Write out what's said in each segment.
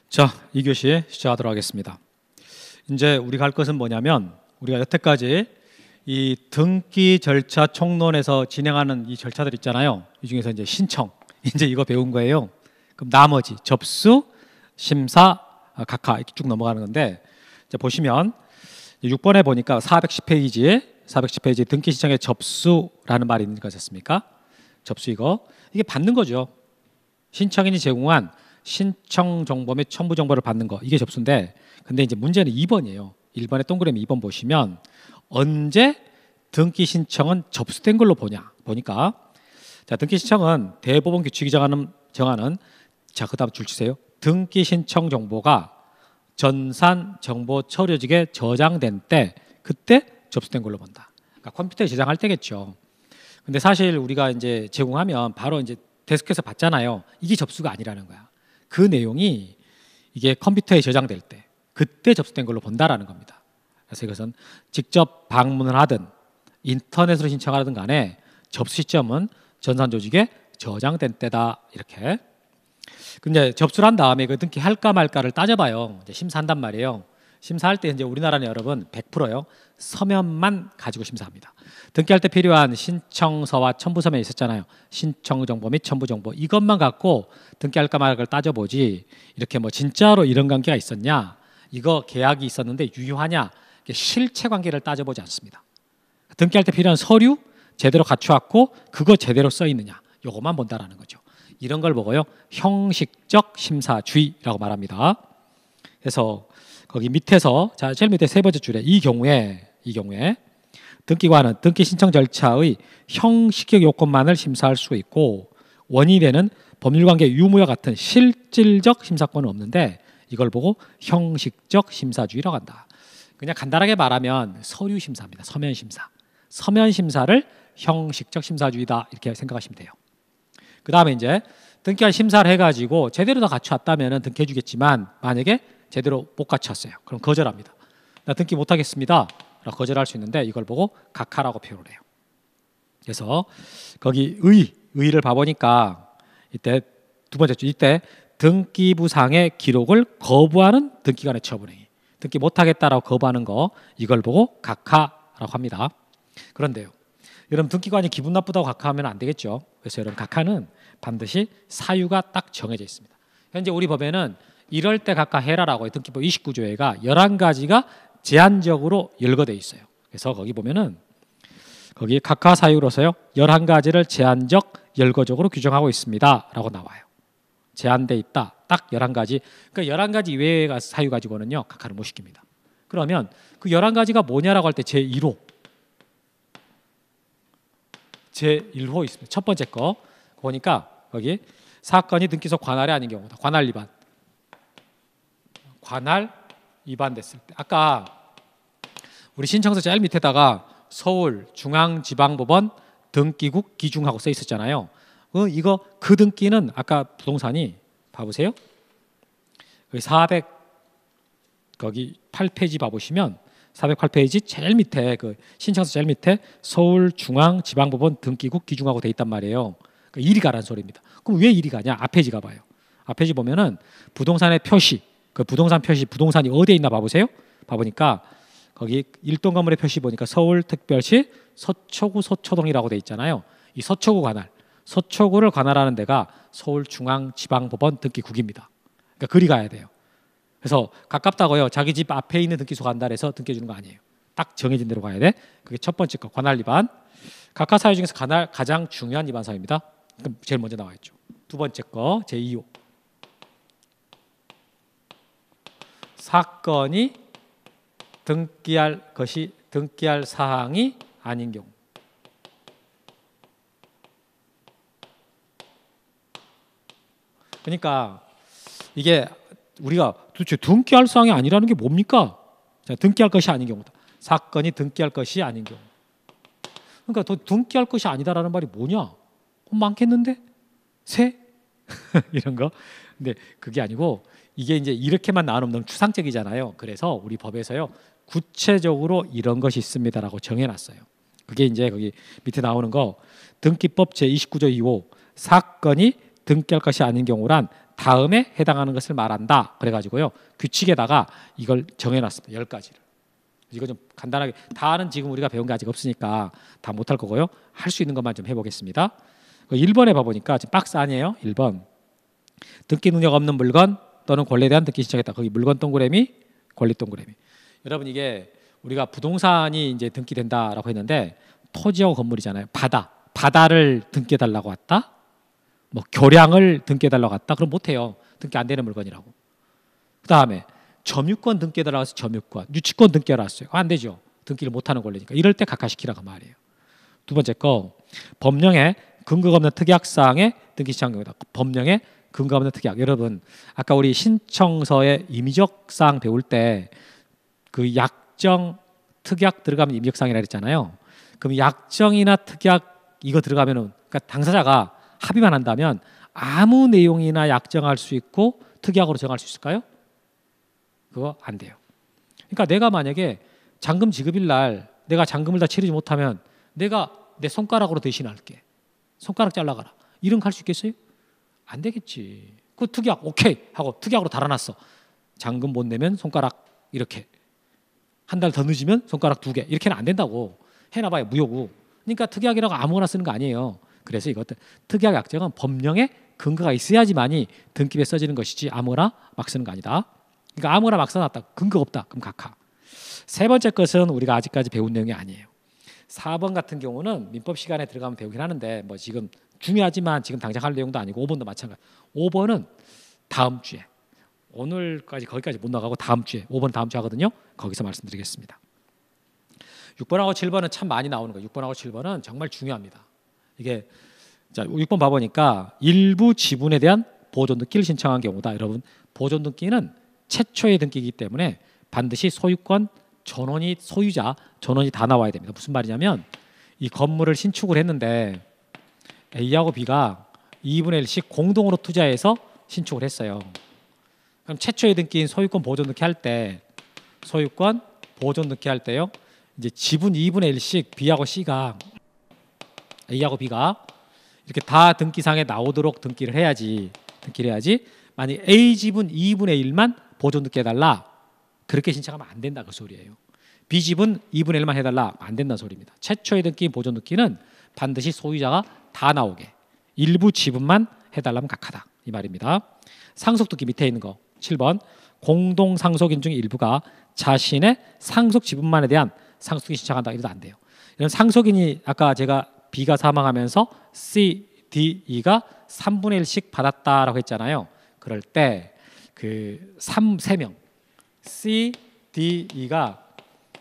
자, 2교시 시작하도록 하겠습니다. 이제 우리가 할 것은 뭐냐면 우리가 여태까지 이 등기 절차 총론에서 진행하는 이 절차들 있잖아요. 이 중에서 이제 신청, 이제 이거 배운 거예요. 그럼 나머지 접수, 심사, 각하 이렇게 쭉 넘어가는 건데, 이제 보시면 6번에 보니까 410페이지 등기 신청의 접수라는 말이 있는 거 같습니까? 접수 이게 받는 거죠. 신청인이 제공한 신청 정보 및 첨부 정보를 받는 거, 이게 접수인데, 근데 이제 문제는 2번이에요. 1번의 동그라미 2번 보시면 언제 등기 신청은 접수된 걸로 보니까 자, 등기 신청은 대법원 규칙이 정하는 자, 그다음 줄 치세요. 등기 신청 정보가 전산 정보 처리직에 저장된 때, 그때 접수된 걸로 본다. 그러니까 컴퓨터에 저장할 때겠죠. 근데 사실 우리가 이제 제공하면 바로 이제 데스크에서 받잖아요. 이게 접수가 아니라는 거야. 그 내용이 이게 컴퓨터에 저장될 때, 그때 접수된 걸로 본다라는 겁니다. 그래서 이것은 직접 방문을 하든 인터넷으로 신청하든 간에 접수 시점은 전산 조직에 저장된 때다, 이렇게. 근데 접수를 한 다음에 그 등기 할까 말까를 따져봐요. 이제 심사한단 말이에요. 심사할 때 이제 우리나라는 여러분 100%요. 서면만 가지고 심사합니다. 등기할 때 필요한 신청서와 첨부 서면이 있었잖아요. 신청 정보 및 첨부 정보, 이것만 갖고 등기할까 말까를 따져보지, 이렇게 뭐 진짜로 이런 관계가 있었냐, 이거 계약이 있었는데 유효하냐, 실체 관계를 따져보지 않습니다. 등기할 때 필요한 서류 제대로 갖추었고 그거 제대로 써 있느냐, 요것만 본다라는 거죠. 이런 걸 보고요, 형식적 심사주의라고 말합니다. 그래서 거기 밑에서, 자, 제일 밑에 세 번째 줄에 이 경우에 등기관은 등기 신청 절차의 형식적 요건만을 심사할 수 있고 원인이 되는 법률관계 유무와 같은 실질적 심사권은 없는데, 이걸 보고 형식적 심사주의라고 한다. 그냥 간단하게 말하면 서류 심사입니다. 서면 심사. 서면 심사를 형식적 심사주의다, 이렇게 생각하시면 돼요. 그 다음에 이제 등기관 심사를 해가지고 제대로 다 갖춰왔다면 등기해 주겠지만, 만약에 제대로 못 갖췄어요. 그럼 거절합니다. 나 등기 못 하겠습니다 라고 거절할 수 있는데, 이걸 보고 각하라고 표현을 해요. 그래서 거기 의를 봐보니까 이때 두 번째 줄, 이때 등기부상의 기록을 거부하는 등기관의 처분행위, 등기 못 하겠다라고 거부하는 거, 이걸 보고 각하라고 합니다. 그런데요, 여러분 등기관이 기분 나쁘다고 각하하면 안 되겠죠. 그래서 여러분 각하는 반드시 사유가 딱 정해져 있습니다. 현재 우리 법에는 이럴 때 각하해라라고 등기법 29조에가 11가지가 제한적으로 열거되어 있어요. 그래서 거기 보면은 거기 각하 사유로서요 11가지를 제한적 열거적으로 규정하고 있습니다 라고 나와요. 제한돼 있다, 딱 11가지. 그러니까 11가지 이외의 사유 가지고는요 각하를 못 시킵니다. 그러면 그 11가지가 뭐냐라고 할 때 제1호 있습니다. 첫 번째 거 보니까 거기 사건이 등기소 관할이 아닌 경우다. 관할 위반 됐을 때, 아까 우리 신청서 제일 밑에다가 서울중앙지방법원 등기국 기중하고 써 있었잖아요. 그 등기는 아까 부동산이 봐보세요. 거기 8페이지 봐보시면 408페이지 제일 밑에 그 신청서 제일 밑에 서울중앙지방법원 등기국 기중하고 돼 있단 말이에요. 그러니까 이리 가라는 소리입니다. 그럼 왜 이리 가냐? 앞페이지 가봐요. 앞페이지 보면은 부동산의 표시, 그 부동산 표시, 부동산이 어디에 있나 봐보세요. 봐보니까 거기 일동 건물의 표시 보니까 서울특별시 서초구 서초동이라고 돼 있잖아요. 이 서초구를 관할하는 데가 서울중앙지방법원 등기국입니다. 그러니까 그리 가야 돼요. 그래서 가깝다고요, 자기 집 앞에 있는 등기소 간다 해서 등기해 주는 거 아니에요. 딱 정해진 대로 가야 돼. 그게 첫 번째 거, 관할 위반. 각하 사유 중에서 가장 중요한 위반 사유입니다. 그럼 제일 먼저 나와 있죠. 두 번째 거, 제2호. 사건이 등기할 사항이 아닌 경우. 그러니까 이게 우리가 도대체 등기할 사항이 아니라는 게 뭡니까? 자, 등기할 것이 아닌 경우다. 사건이 등기할 것이 아닌 경우. 그러니까 더 등기할 것이 아니다라는 말이 뭐냐? 많겠는데? 새? 이런 거. 근데 그게 아니고, 이게 이제 이렇게만 나오면 너무 추상적이잖아요. 그래서 우리 법에서요 구체적으로 이런 것이 있습니다라고 정해놨어요. 그게 이제 거기 밑에 나오는 거, 등기법 제29조 2호 사건이 등기할 것이 아닌 경우란 다음에 해당하는 것을 말한다. 그래가지고요. 규칙에다가 이걸 정해놨습니다. 10가지를. 이거 좀 간단하게 다는 지금 우리가 배운 게 아직 없으니까 다 못할 거고요. 할 수 있는 것만 좀 해보겠습니다. 1번에 봐보니까 지금 박스 아니에요. 1번. 등기 능력 없는 물건 또는 권리에 대한 등기 신청했다. 거기 물건 동그라미, 권리 동그라미. 여러분 이게 우리가 부동산이 이제 등기된다라고 했는데 토지하고 건물이잖아요. 바다를 등기해달라고 왔다. 뭐 교량을 등기해달라고 왔다. 그럼 못해요. 등기 안 되는 물건이라고. 그 다음에 점유권 등기해달라고 해서 점유권, 유치권 등기하러 왔어요. 안 되죠. 등기를 못하는 권리니까. 이럴 때 각하시키라고 말이에요. 두 번째 거, 법령에 근거가 없는 특약사항의 등기 신청 경우다. 법령에 근거 없는 특약. 여러분 아까 우리 신청서의 임의적 사항 배울 때 그 약정, 특약 들어가면 임의적 사항이라 그랬잖아요. 그럼 약정이나 특약 이거 들어가면은 그러니까 당사자가 합의만 한다면 아무 내용이나 약정할 수 있고 특약으로 정할 수 있을까요? 그거 안 돼요. 그러니까 내가 만약에 잔금 지급일 날 내가 잔금을 다 치르지 못하면 내가 내 손가락으로 대신할게. 손가락 잘라가라. 이런 거 할 수 있겠어요? 안 되겠지. 그 특약 오케이 하고 특약으로 달아놨어. 잔금 못 내면 손가락 이렇게. 한 달 더 늦으면 손가락 2개. 이렇게는 안 된다고. 해놔봐야 무효고. 그러니까 특약이라고 아무거나 쓰는 거 아니에요. 그래서 이것도 특약 약정은 법령에 근거가 있어야지만이 등기부에 써지는 것이지 아무거나 막 쓰는 거 아니다. 그러니까 아무거나 막 써놨다. 근거 없다. 그럼 각하. 세 번째 것은 우리가 아직까지 배운 내용이 아니에요. 4번 같은 경우는 민법 시간에 들어가면 배우긴 하는데 뭐 지금 중요하지만 지금 당장 할 내용도 아니고 5번도 마찬가지. 5번은 다음 주에. 오늘까지 거기까지 못 나가고 다음 주에 5번 다음 주 하거든요. 거기서 말씀드리겠습니다. 6번하고 7번은 참 많이 나오는 거예요. 6번하고 7번은 정말 중요합니다. 이게 자 6번 봐보니까 일부 지분에 대한 보존 등기를 신청한 경우다. 여러분 보존 등기는 최초의 등기이기 때문에 반드시 소유권, 전원이 소유자, 전원이 다 나와야 됩니다. 무슨 말이냐면 이 건물을 신축을 했는데 A하고 B가 2분의 1씩 공동으로 투자해서 신축을 했어요. 그럼 최초의 등기인 소유권 보존 등기 할 때 소유권 보존 등기 할 때요. 이제 지분 2분의 1씩 B하고 C가 A하고 B가 이렇게 다 등기상에 나오도록 등기를 해야지. 만약 A 지분 2분의 1만 보존 등기 해달라. 그렇게 신청하면 안 된다 그 소리예요. B 지분 2분의 1만 해달라. 안 된다는 소리입니다. 최초의 등기 보존 등기는 반드시 소유자가 다 나오게 일부 지분만 해달라면 각하다 이 말입니다. 상속 등기 밑에 있는 거 7번 공동 상속인 중 일부가 자신의 상속 지분만에 대한 상속 등기 신청한다. 이래도 안 돼요. 이런 상속인이 아까 제가 B가 사망하면서 C, D, E가 3분의 1씩 받았다라고 했잖아요. 그럴 때 그 3명 C, D, E가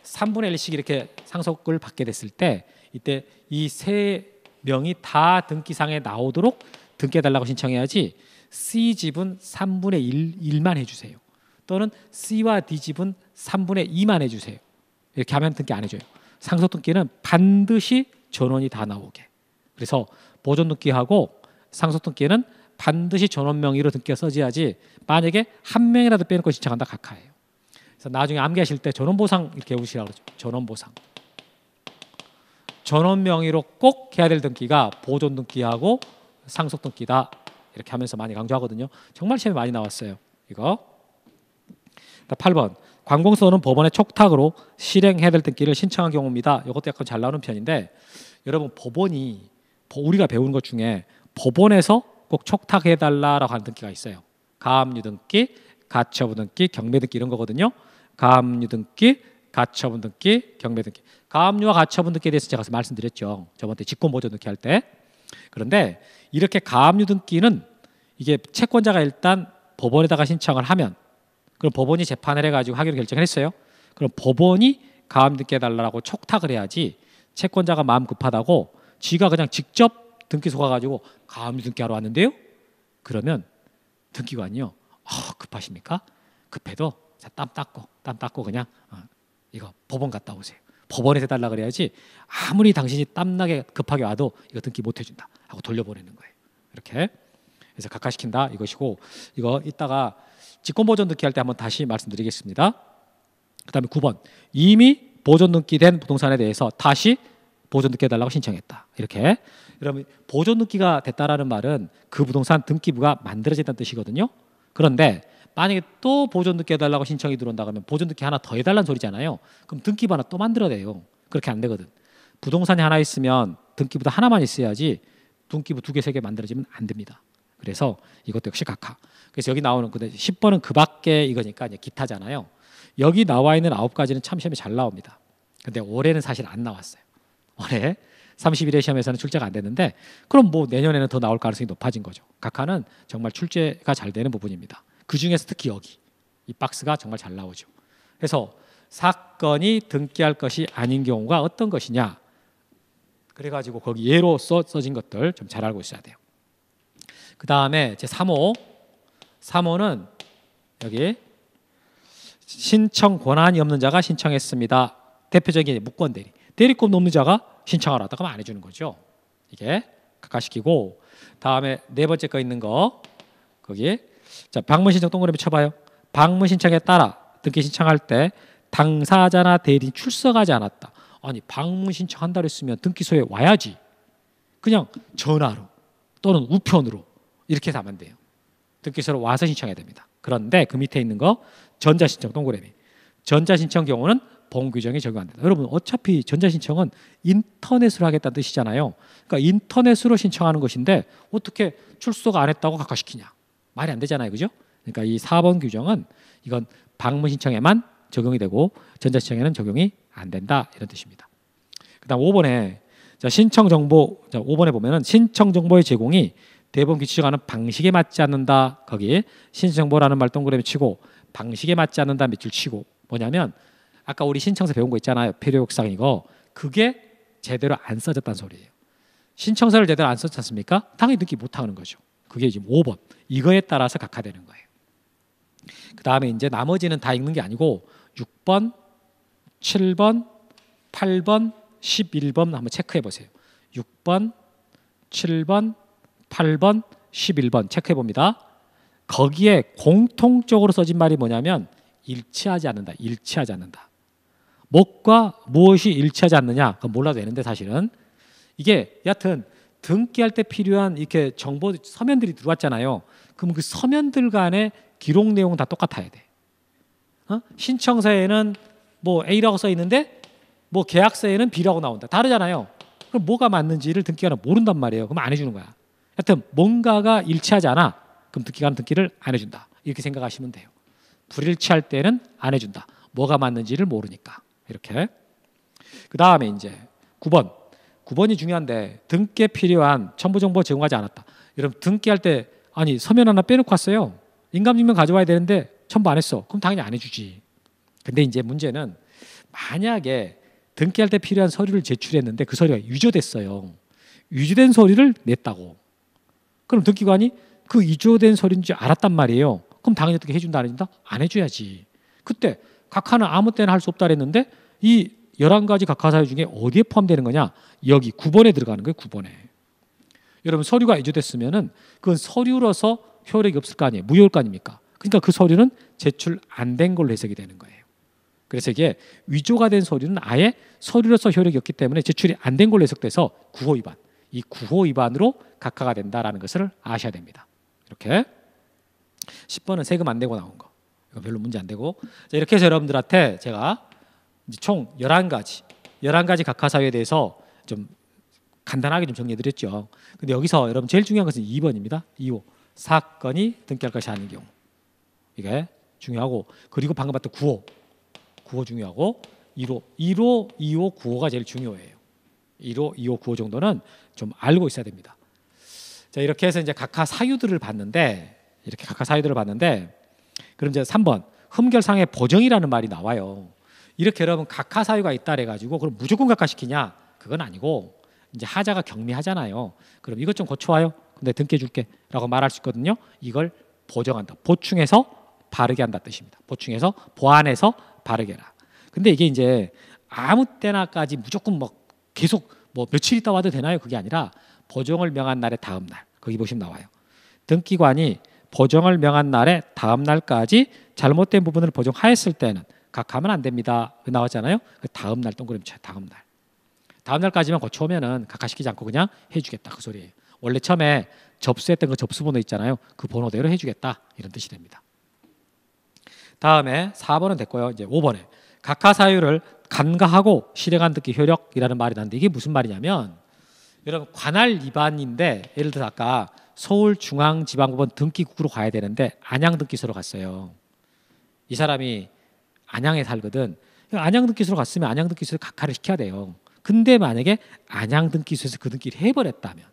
3분의 1씩 이렇게 상속을 받게 됐을 때 이때 이 3명이 다 등기상에 나오도록 등기해달라고 신청해야지 C 지분 3분의 1만 해주세요. 또는 C와 D 지분 3분의 2만 해주세요. 이렇게 하면 등기 안 해줘요. 상속 등기는 반드시 전원이 다 나오게. 그래서 보존 등기하고 상속 등기는 반드시 전원 명의로 등기가 써져야지 만약에 한 명이라도 빼놓고 신청한다 각하예요. 그래서 나중에 암기하실 때 전원보상 이렇게 외우시라고 그러죠. 전원보상. 전원 명의로 꼭 해야 될 등기가 보존 등기하고 상속 등기다. 이렇게 하면서 많이 강조하거든요. 정말 시험에 많이 나왔어요. 이거. 8번. 관공서는 법원의 촉탁으로 실행해야 될 등기를 신청한 경우입니다. 이것도 약간 잘 나오는 편인데 여러분 법원이 우리가 배우는 것 중에 법원에서 꼭 촉탁해달라고 하는 등기가 있어요. 가압류 등기, 가처분 등기, 경매 등기 이런 거거든요. 가압류 등기, 가처분 등기, 경매 등기. 가압류와 가처분 등기에 대해서 제가 말씀드렸죠. 저번 때 직권보존 등기 할 때. 그런데 이렇게 가압류 등기는 이게 채권자가 일단 법원에다가 신청을 하면 그럼 법원이 재판을 해가지고 하기로 결정을 했어요. 그럼 법원이 가압류 등기 해달라고 촉탁을 해야지 채권자가 마음 급하다고 지가 그냥 직접 등기소 가가지고 가압류 등기하러 왔는데요. 그러면 등기관이요. 급하십니까? 급해도 땀 닦고 그냥 이거 법원 갔다 오세요. 법원에서 해달라 그래야지 아무리 당신이 땀나게 급하게 와도 이거 등기 못 해준다 하고 돌려보내는 거예요. 이렇게 그래서 각하시킨다 이것이고 이거 이따가 직권보존 등기 할 때 한번 다시 말씀드리겠습니다. 그 다음에 9번 이미 보존 등기된 부동산에 대해서 다시 보존 등기 해달라고 신청했다. 이렇게. 여러분 보존 등기가 됐다라는 말은 그 부동산 등기부가 만들어졌다는 뜻이거든요. 그런데 만약에 또 보존 등기 해달라고 신청이 들어온다 그러면 보존 등기 하나 더 해달라는 소리잖아요. 그럼 등기부 하나 또 만들어야 돼요. 그렇게 안 되거든. 부동산이 하나 있으면 등기부도 하나만 있어야지 등기부 2개, 3개 만들어지면 안 됩니다. 그래서 이것도 역시 각하. 그래서 여기 나오는 10번은 그 밖에 이거니까 이제 기타잖아요. 여기 나와 있는 9가지는 참 시험에 잘 나옵니다. 근데 올해는 사실 안 나왔어요. 올해 31회 시험에서는 출제가 안 됐는데 그럼 뭐 내년에는 더 나올 가능성이 높아진 거죠. 각하는 정말 출제가 잘 되는 부분입니다. 그 중에서 특히 여기 이 박스가 정말 잘 나오죠. 그래서 사건이 등기할 것이 아닌 경우가 어떤 것이냐. 그래가지고 거기 예로 써진 것들 좀 잘 알고 있어야 돼요. 그 다음에 제 3호는 여기 신청 권한이 없는 자가 신청했습니다. 대표적인 무권 대리. 대리권 없는 자가 신청하라 하다가 안 해주는 거죠. 이게 각하시키고 다음에 4번째 거 있는 거 거기 자 방문 신청 동그라미 쳐봐요. 방문 신청에 따라 등기 신청할 때 당사자나 대리인 출석하지 않았다. 아니 방문 신청한다 했으면 등기소에 와야지. 그냥 전화로 또는 우편으로 이렇게 해서 하면 돼요. 등기소로 와서 신청해야 됩니다. 그런데 그 밑에 있는 거 전자신청 동그라미. 전자신청 경우는 본 규정이 적용 안 된다. 여러분 어차피 전자신청은 인터넷으로 하겠다는 뜻이잖아요. 그러니까 인터넷으로 신청하는 것인데 어떻게 출석 안 했다고 각하시키냐. 말이 안 되잖아요. 그죠? 그러니까 이 4번 규정은 이건 방문 신청에만 적용이 되고 전자신청에는 적용이 안 된다. 이런 뜻입니다. 그 다음 5번에 자, 신청 정보 5번에 보면은 신청 정보의 제공이 대법원 규칙하는 방식에 맞지 않는다. 거기 신청 정보라는 말 동그라미 치고 방식에 맞지 않는다 밑줄 치고 뭐냐면 아까 우리 신청서 배운 거 있잖아요. 필요욕상 이거 그게 제대로 안 써졌다는 소리예요. 신청서를 제대로 안 썼지 않습니까? 당연히 등기 못 하는 거죠. 그게 지금 5번 이거에 따라서 각하되는 거예요. 그 다음에 이제 나머지는 다 읽는 게 아니고 6번, 7번, 8번, 11번 한번 체크해 보세요. 6번, 7번, 8번, 11번 체크해 봅니다. 거기에 공통적으로 써진 말이 뭐냐면 일치하지 않는다. 일치하지 않는다. 뭐과 무엇이 일치하지 않느냐? 그건 몰라도 되는데 사실은 이게 여하튼 등기할 때 필요한 이렇게 정보 서면들이 들어왔잖아요. 그럼 그 서면들 간의 기록 내용은 다 똑같아야 돼. 신청서에는 뭐 A라고 써 있는데 뭐 계약서에는 B라고 나온다. 다르잖아요. 그럼 뭐가 맞는지를 등기관은 모른단 말이에요. 그럼 안 해주는 거야. 하여튼 뭔가가 일치하지 않아. 그럼 등기관은 등기를 안 해준다. 이렇게 생각하시면 돼요. 불일치할 때는 안 해준다. 뭐가 맞는지를 모르니까. 이렇게. 그 다음에 이제 9번이 중요한데 등기에 필요한 첨부 정보 제공하지 않았다. 여러분 등기할 때 아니 서면 하나 빼놓고 왔어요. 인감증명 가져와야 되는데 첨부 안 했어. 그럼 당연히 안 해주지. 근데 이제 문제는 만약에 등기할 때 필요한 서류를 제출했는데 그 서류가 위조됐어요. 위조된 서류를 냈다고. 그럼 등기관이 그 위조된 서류인 줄 알았단 말이에요. 그럼 당연히 어떻게 해준다 안 해준다? 안 해줘야지. 그때 각하는 아무 때나 할 수 없다 그랬는데 이 11가지 각하 사유 중에 어디에 포함되는 거냐? 여기 9번에 들어가는 거예요. 9번에. 여러분 서류가 위조됐으면은 그건 서류로서 효력이 없을 거 아니에요. 무효일 거 아닙니까? 그러니까 그 서류는 제출 안 된 걸로 해석이 되는 거예요. 그래서 이게 위조가 된 서류는 아예 서류로서 효력이 없기 때문에 제출이 안 된 걸로 해석돼서 9호 위반. 이 9호 위반으로 각하가 된다라는 것을 아셔야 됩니다. 이렇게 10번은 세금 안 내고 나온 거. 이거 별로 문제 안 되고. 자, 이렇게 해서 여러분들한테 제가 이제 총 11가지 각하 사유에 대해서 좀 간단하게 좀 정리해 드렸죠. 근데 여기서 여러분 제일 중요한 것은 2번입니다. 2호. 사건이 등기할 것이 아닌 경우. 이게 중요하고 그리고 방금 봤던 9호 중요하고 1호, 2호, 9호가 제일 중요해요. 1호, 2호, 9호 정도는 좀 알고 있어야 됩니다. 자, 이렇게 해서 이제 각하 사유들을 봤는데 그럼 이제 3번 흠결상의 보정이라는 말이 나와요. 이렇게 여러분 각하 사유가 있다 해가지고 그럼 무조건 각하시키냐? 그건 아니고 이제 하자가 경미하잖아요. 그럼 이것 좀 고쳐와요. 근데 등기해 줄게 라고 말할 수 있거든요. 이걸 보정한다. 보충해서 바르게 한다 뜻입니다. 보충해서 보완해서 바르게 해라. 근데 이게 이제 아무 때나까지 무조건 뭐 계속 뭐 며칠 있다 와도 되나요? 그게 아니라 보정을 명한 날의 다음 날. 거기 보시면 나와요. 등기관이 보정을 명한 날의 다음 날까지 잘못된 부분을 보정하였을 때는 각하면 안 됩니다. 나왔잖아요. 그 다음 날 동그라미 쳐요. 다음 날. 다음 날까지만 고쳐오면은 각하시키지 않고 그냥 해주겠다 그 소리예요. 원래 처음에 접수했던 그 접수번호 있잖아요. 그 번호대로 해주겠다 이런 뜻이 됩니다. 다음에 4번은 됐고요. 이제 5번에 각하 사유를 간과하고 실행한 듣기 효력이라는 말이 나는데 이게 무슨 말이냐면 여러분 관할 위반인데 예를 들어서 아까 서울중앙지방법원 등기국으로 가야 되는데 안양 등기소로 갔어요. 이 사람이 안양에 살거든. 안양 등기소로 갔으면 안양 등기소에서 각하를 시켜야 돼요. 근데 만약에 안양 등기소에서 그 등기를 해버렸다면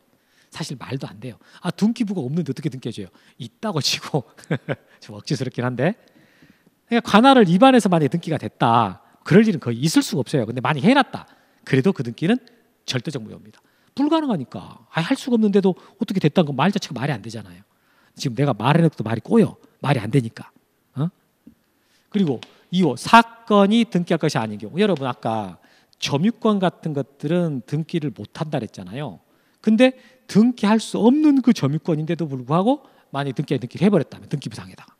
사실 말도 안 돼요. 아 등기부가 없는데 어떻게 등기해줘요? 있다고 치고 좀 억지스럽긴 한데 그러니까 관할을 위반해서 만약에 등기가 됐다. 그럴 일은 거의 있을 수가 없어요. 근데 많이 해놨다. 그래도 그 등기는 절대적 무효입니다. 불가능하니까 할 수가 없는데도 어떻게 됐다는 건 말 자체가 말이 안 되잖아요. 지금 내가 말해놓고도 말이 꼬여. 말이 안 되니까. 그리고 2호 사건이 등기할 것이 아닌 경우 여러분 아까 점유권 같은 것들은 등기를 못한다 그랬잖아요. 근데 등기할 수 없는 그 점유권인데도 불구하고 만약에 등기를 해버렸다면 등기부상에다가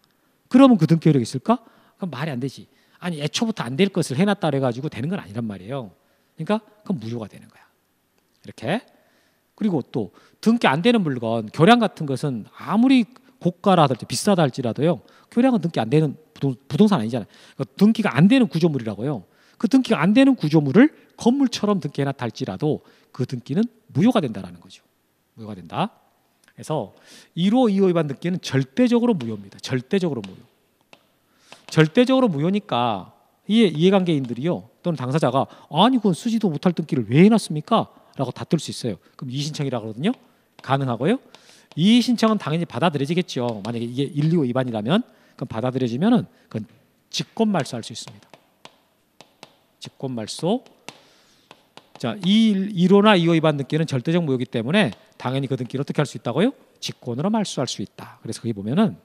그러면 그 등기 효력이 있을까? 그럼 말이 안 되지. 아니 애초부터 안 될 것을 해놨다 그래가지고 되는 건 아니란 말이에요. 그러니까 그건 무효가 되는 거야. 이렇게. 그리고 또 등기 안 되는 물건 교량 같은 것은 아무리 고가라 하더라도 비싸다 할지라도요. 교량은 등기 안 되는 부동산 아니잖아요. 그러니까 등기가 안 되는 구조물이라고요. 그 등기가 안 되는 구조물을 건물처럼 등기해놨다 할지라도 그 등기는 무효가 된다라는 거죠. 무효가 된다. 그래서 1호, 2호 위반 등기는 절대적으로 무효입니다. 절대적으로 무효. 절대적으로 무효니까 이해관계인들이요 또는 당사자가 아니 그건 쓰지도 못할 등기를 왜 해놨습니까? 라고 다툴 수 있어요. 그럼 이의신청이라고 하거든요. 가능하고요. 이의신청은 당연히 받아들여지겠죠. 만약에 이게 1, 2호 위반이라면 그럼 받아들여지면은 그건 직권말소할 수 있습니다. 직권말소. 자, 1호나 2호 위반 등기는 절대적 무효이기 때문에 당연히 그 등기를 어떻게 할 수 있다고요? 직권으로 말소할 수 있다. 그래서 거기 보면은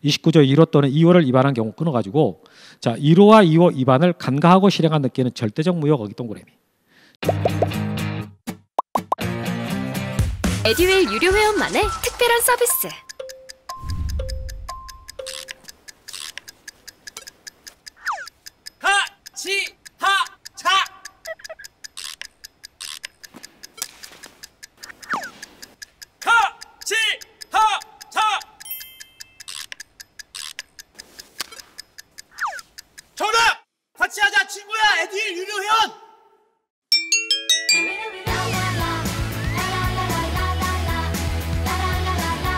29조 1호 또는 2호를 위반한 경우 끊어가지고 자 1호와 2호 위반을 간과하고 실행한 등기는 절대적 무효 거기 동그라미. 에듀윌 유료 회원만의 특별한 서비스. 하치하차 하치하차 정답! 같이 하자 친구야 에듀윌 유료 회원!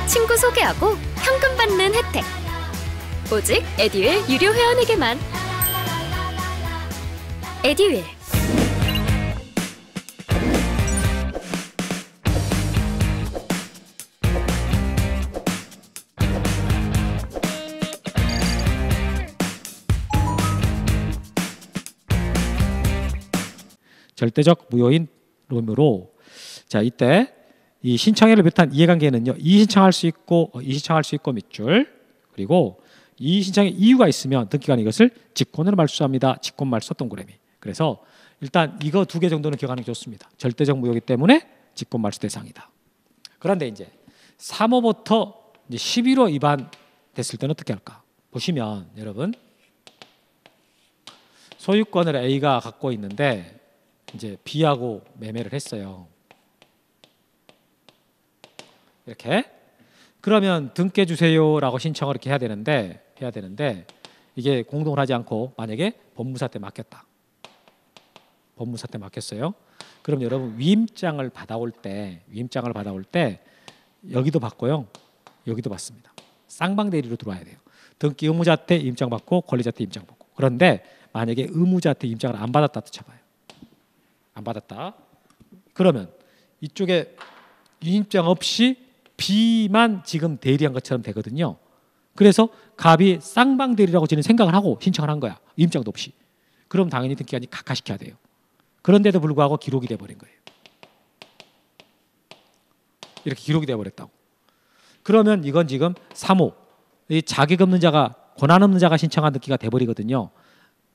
친구 소개하고 현금 받는 혜택. 오직 에듀윌 유료 회원에게만. 에듀윌. 절대적 무효인 놈으로 자 이때 이 신청해를 비롯한 이해관계는요 이의신청할 수 있고 밑줄 그리고 이의신청의 이유가 있으면 등기관이 이것을 직권으로 말소합니다. 직권말소 동그라미. 그래서 일단 이거 2개 정도는 기억하는 게 좋습니다. 절대적 무효이기 때문에 직권말소 대상이다. 그런데 이제 3호부터 이제 11호 위반 됐을 때는 어떻게 할까? 보시면 여러분 소유권을 A가 갖고 있는데 이제 B하고 매매를 했어요. 이렇게 그러면 등기해 주세요라고 신청을 이렇게 해야 되는데 이게 공동을 하지 않고 만약에 법무사 때 맡겼다. 법무사 때 맡겼어요. 그럼 여러분 위임장을 받아올 때 여기도 받고요. 여기도 받습니다. 쌍방대리로 들어와야 돼요. 등기 의무자한테 임장 받고 권리자한테 임장 받고. 그런데 만약에 의무자한테 임장을 안 받았다 쳐봐요. 안 받았다. 그러면 이쪽에 위임장 없이 B만 지금 대리한 것처럼 되거든요. 그래서 갑이 쌍방대리라고 저는 생각을 하고 신청을 한 거야. 위임장도 없이. 그럼 당연히 등기관이 각하시켜야 돼요. 그런데도 불구하고 기록이 돼버린 거예요. 이렇게 기록이 돼버렸다고. 그러면 이건 지금 3호 이 자격 없는 자가 권한 없는 자가 신청한 등기가 돼버리거든요.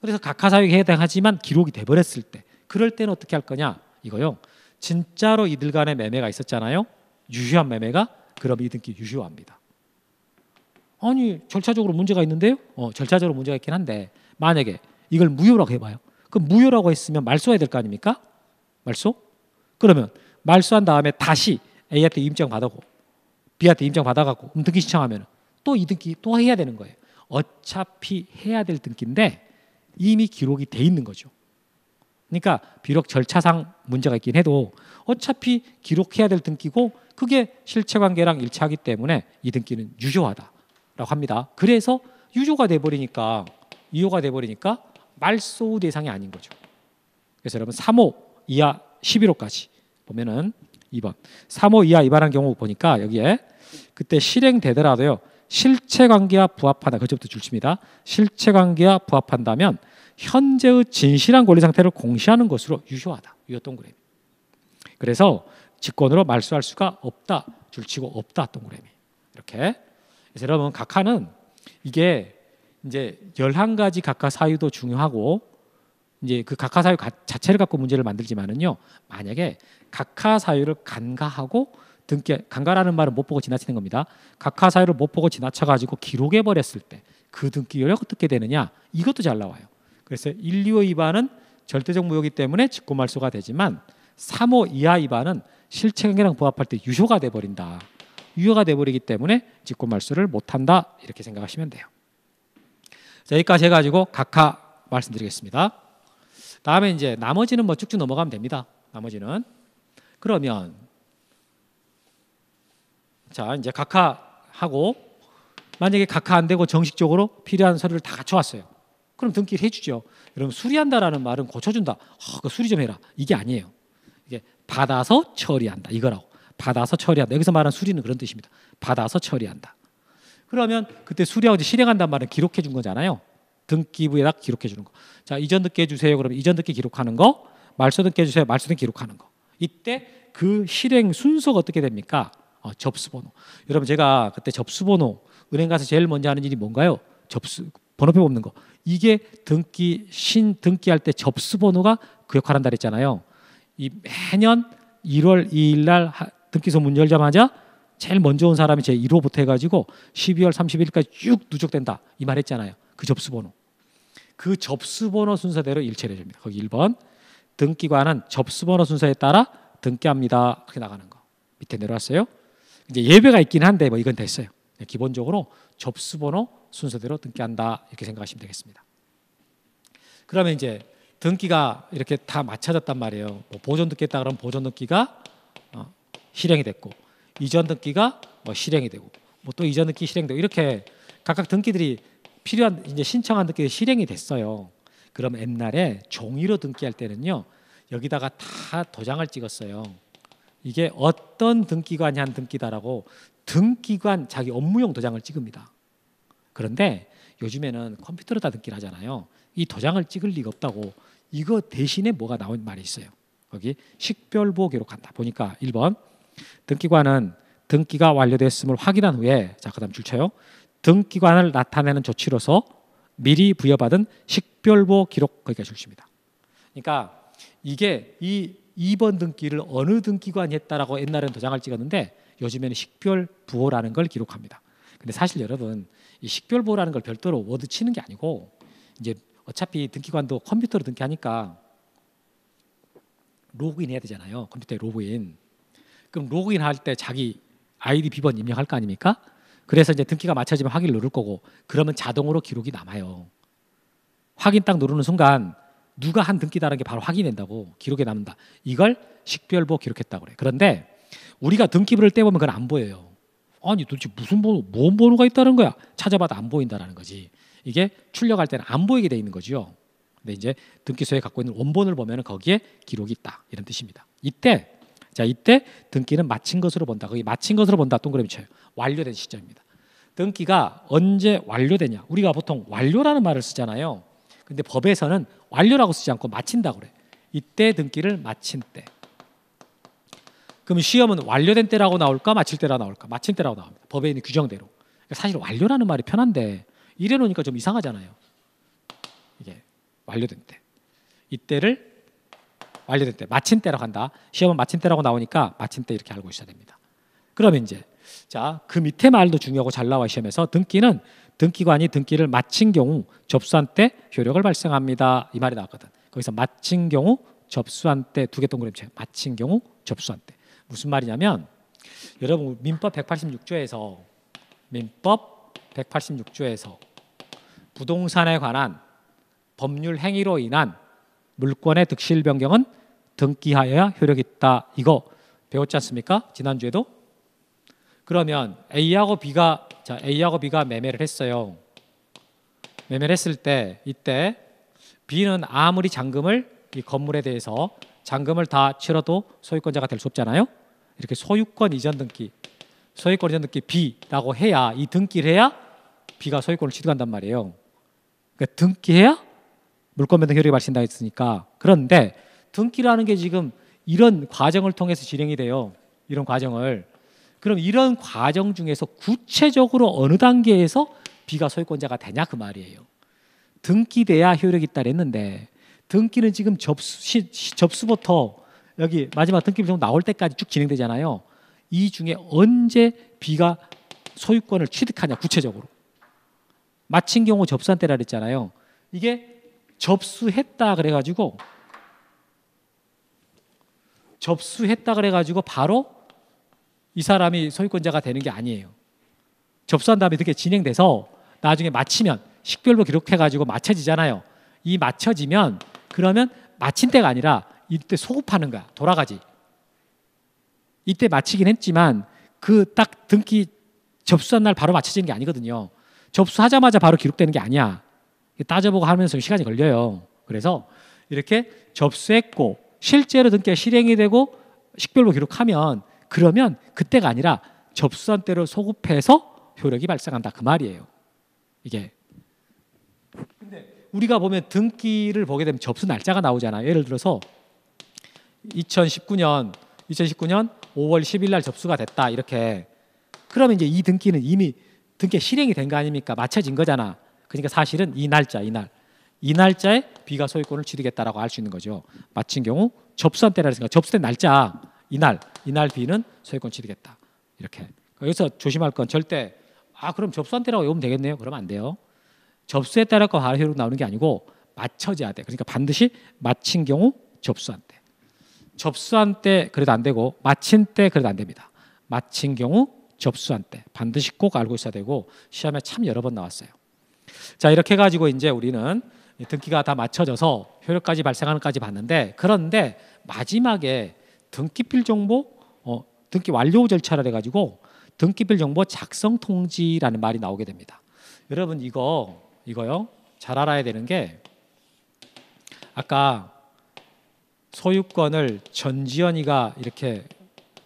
그래서 각하사유에 해당하지만 기록이 돼버렸을 때 그럴 때는 어떻게 할 거냐 이거요. 진짜로 이들 간의 매매가 있었잖아요. 유효한 매매가 그럼 이 등기 유효합니다. 아니 절차적으로 문제가 있는데요. 절차적으로 문제가 있긴 한데 만약에 이걸 무효라고 해봐요. 그럼 무효라고 했으면 말소해야 될 거 아닙니까? 말소? 그러면 말소한 다음에 다시 A한테 임장 받아고 B한테 임장 받아갖고 등기 신청하면 또 이 등기 또 해야 되는 거예요. 어차피 해야 될 등기인데 이미 기록이 돼 있는 거죠. 그러니까 비록 절차상 문제가 있긴 해도 어차피 기록해야 될 등기고 그게 실체관계랑 일치하기 때문에 이 등기는 유효하다라고 합니다. 그래서 유효가 돼버리니까 말소 대상이 아닌 거죠. 그래서 여러분 3호 이하 11호까지 보면은 2번 3호 이하 위반한 경우 보니까 여기에 그때 실행되더라도요 실체관계와 부합한다. 그것부터 줄칩니다. 실체관계와 부합한다면 현재의 진실한 권리 상태를 공시하는 것으로 유효하다. 유효 동그라미. 그래서 직권으로 말소할 수가 없다. 줄치고 없다. 동그라미. 이렇게. 그래서 여러분 각하는 이게 이제 11가지 각하 사유도 중요하고 이제 그 각하 사유 자체를 갖고 문제를 만들지만은요. 만약에 각하 사유를 간과하고 등기 간과라는 말은 못 보고 지나치는 겁니다. 각하 사유를 못 보고 지나쳐 가지고 기록해 버렸을 때 그 등기율이 어떻게 되느냐? 이것도 잘 나와요. 그래서 1, 2호 위반은 절대적 무효이기 때문에 직권말소가 되지만 3호 이하 위반은 실체관계랑 부합할 때 유효가 돼 버린다. 유효가 돼 버리기 때문에 직권말소를 못 한다. 이렇게 생각하시면 돼요. 자, 여기까지 해 가지고 각하 말씀드리겠습니다. 다음에 이제 나머지는 뭐 쭉쭉 넘어가면 됩니다. 나머지는 그러면 자 이제 각하하고 만약에 각하 안 되고 정식적으로 필요한 서류를 다 갖춰왔어요. 그럼 등기를 해주죠. 여러분 수리한다라는 말은 고쳐준다. 그 수리 좀 해라. 이게 아니에요. 이게 받아서 처리한다. 이거라고. 받아서 처리한다. 여기서 말하는 수리는 그런 뜻입니다. 받아서 처리한다. 그러면 그때 수리하고 실행한다는 말은 기록해 준 거잖아요. 등기부에다 기록해 주는 거. 자, 이전 등기 해주세요. 그러면 이전 등기 기록하는 거. 말소 등기 해주세요. 말소 등기 기록하는 거. 이때 그 실행 순서가 어떻게 됩니까? 접수번호. 여러분 제가 그때 접수번호 은행 가서 제일 먼저 하는 일이 뭔가요? 번호표 뽑는 거. 이게 등기할 때 접수번호가 그 역할을 한다 그랬잖아요. 이 매년 1월 2일 날 등기소 문 열자마자 제일 먼저 온 사람이 제 1호부터 해가지고 12월 30일까지 쭉 누적된다. 이 말 했잖아요. 그 접수번호. 그 접수번호 순서대로 일체를 해줍니다. 거기 1번. 등기관은 접수번호 순서에 따라 등기합니다. 그렇게 나가는 거. 밑에 내려왔어요. 이제 예외가 있긴 한데 뭐 이건 됐어요. 기본적으로 접수번호 순서대로 등기한다. 이렇게 생각하시면 되겠습니다. 그러면 이제 등기가 이렇게 다 맞춰졌단 말이에요. 뭐 보존 등기했다 그러면 보존 등기가 실행이 됐고 이전 등기가 뭐 실행이 되고 뭐 또 이전 등기 실행되고 이렇게 각각 등기들이 필요한 이제 신청한 등기들이 실행이 됐어요. 그럼 옛날에 종이로 등기할 때는요 여기다가 다 도장을 찍었어요. 이게 어떤 등기관이 한 등기다라고 등기관 자기 업무용 도장을 찍습니다. 그런데 요즘에는 컴퓨터로 다 등기를 하잖아요. 이 도장을 찍을 리가 없다고 이거 대신에 뭐가 나온 말이 있어요. 거기 식별부 기록한다. 보니까 1번 등기관은 등기가 완료됐음을 확인한 후에 자 그다음 줄쳐요. 등기관을 나타내는 조치로서 미리 부여받은 식별부 기록 거기까지 줄칩니다. 그러니까 이게 이 2번 등기를 어느 등기관이 했다라고 옛날에는 도장을 찍었는데 요즘에는 식별부호라는 걸 기록합니다. 근데 사실 여러분 이 식별부호라는 걸 별도로 워드 치는 게 아니고 이제 어차피 등기관도 컴퓨터로 등기하니까 로그인 해야 되잖아요. 컴퓨터에 로그인. 그럼 로그인 할 때 자기 아이디 비번 입력할 거 아닙니까? 그래서 이제 등기가 맞춰지면 확인을 누를 거고 그러면 자동으로 기록이 남아요. 확인 딱 누르는 순간 누가 한 등기다라는 게 바로 확인된다고 기록에 남는다. 이걸 식별부 기록했다고 그래. 그런데 우리가 등기부를 떼보면 그건 안 보여요. 아니 도대체 무슨 번호, 뭔 번호가 있다는 거야? 찾아봐도 안 보인다라는 거지. 이게 출력할 때는 안 보이게 돼 있는 거죠. 근데 이제 등기소에 갖고 있는 원본을 보면 거기에 기록이 있다 이런 뜻입니다. 이때 등기는 마친 것으로 본다. 거기 마친 것으로 본다. 동그라미 쳐요. 완료된 시점입니다. 등기가 언제 완료되냐? 우리가 보통 완료라는 말을 쓰잖아요. 근데 법에서는 완료라고 쓰지 않고 마친다고 그래. 이때 등기를 마친 때. 그럼 시험은 완료된 때라고 나올까 마칠 때라고 나올까? 마친 때라고 나옵니다. 법에 있는 규정대로. 그러니까 사실 완료라는 말이 편한데 이래 놓으니까 좀 이상하잖아요. 이게 완료된 때. 이때를 완료된 때, 마친 때라고 한다. 시험은 마친 때라고 나오니까 마친 때 이렇게 알고 있어야 됩니다. 그러면 이제 자, 그 밑에 말도 중요하고 잘 나와 시험에서 등기는 등기관이 등기를 마친 경우 접수한 때 효력을 발생합니다. 이 말이 나왔거든. 거기서 마친 경우 접수한 때 두 개 동그라미 마친 경우 접수한 때. 무슨 말이냐면 여러분 민법 186조에서 부동산에 관한 법률 행위로 인한 물권의 득실 변경은 등기하여야 효력이 있다. 이거 배웠지 않습니까? 지난주에도. 그러면 A하고 B가 매매를 했어요. 매매를 했을 때 이때 B는 아무리 잔금을 이 건물에 대해서 잔금을 다 치러도 소유권자가 될 수 없잖아요. 이렇게 소유권 이전 등기 B라고 해야 이 등기를 해야 B가 소유권을 취득한단 말이에요. 그러니까 등기해야 물권 변동 효력이 발생한다 했으니까. 그런데 등기라는 게 지금 이런 과정을 통해서 진행이 돼요. 이런 과정을. 그럼 이런 과정 중에서 구체적으로 어느 단계에서 B가 소유권자가 되냐 그 말이에요. 등기돼야 효력이 있다 그랬는데 등기는 지금 접수부터 여기 마지막 등기부터 나올 때까지 쭉 진행되잖아요. 이 중에 언제 B가 소유권을 취득하냐 구체적으로. 마친 경우 접수한 때라 그랬잖아요. 이게 접수했다 그래가지고 바로 이 사람이 소유권자가 되는 게 아니에요. 접수한 다음에 그게 진행돼서 나중에 마치면 식별로 기록해가지고 맞춰지잖아요. 이 맞춰지면 그러면 마친 때가 아니라 이때 소급하는 거야. 돌아가지. 이때 마치긴 했지만 그 딱 등기 접수한 날 바로 맞춰지는 게 아니거든요. 접수하자마자 바로 기록되는 게 아니야. 따져보고 하면서 시간이 걸려요. 그래서 이렇게 접수했고 실제로 등기가 실행이 되고 식별로 기록하면 그러면 그때가 아니라 접수한 때로 소급해서 효력이 발생한다 그 말이에요. 이게. 근데 우리가 보면 등기를 보게 되면 접수 날짜가 나오잖아요. 예를 들어서 2019년 5월 10일 날 접수가 됐다 이렇게. 그러면 이제 이 등기는 이미 등기가 실행이 된 거 아닙니까? 맞춰진 거잖아. 그러니까 사실은 이 날짜에 B가 소유권을 취득했다라고 할 수 있는 거죠. 마친 경우 접수한 때라 했으니까 접수된 날짜 이날 B는 소유권 취득했다. 이렇게. 여기서 조심할 건 절대 그럼 접수한 때라고 외우면 되겠네요. 그러면 안 돼요. 접수했다라고 바로 효력 나오는 게 아니고 맞춰져야 돼. 그러니까 반드시 마친 경우 접수한 때. 접수한 때 그래도 안 되고 마친 때 그래도 안 됩니다. 마친 경우 접수한 때 반드시 꼭 알고 있어야 되고 시험에 참 여러 번 나왔어요. 자 이렇게 해가지고 이제 우리는 등기가 다 맞춰져서 효력까지 발생하는 까지 봤는데 그런데 마지막에 등기필 정보 등기 완료 절차를 해가지고 등기필 정보 작성 통지라는 말이 나오게 됩니다. 여러분 이거요 잘 알아야 되는 게 아까 소유권을 전지현이가 이렇게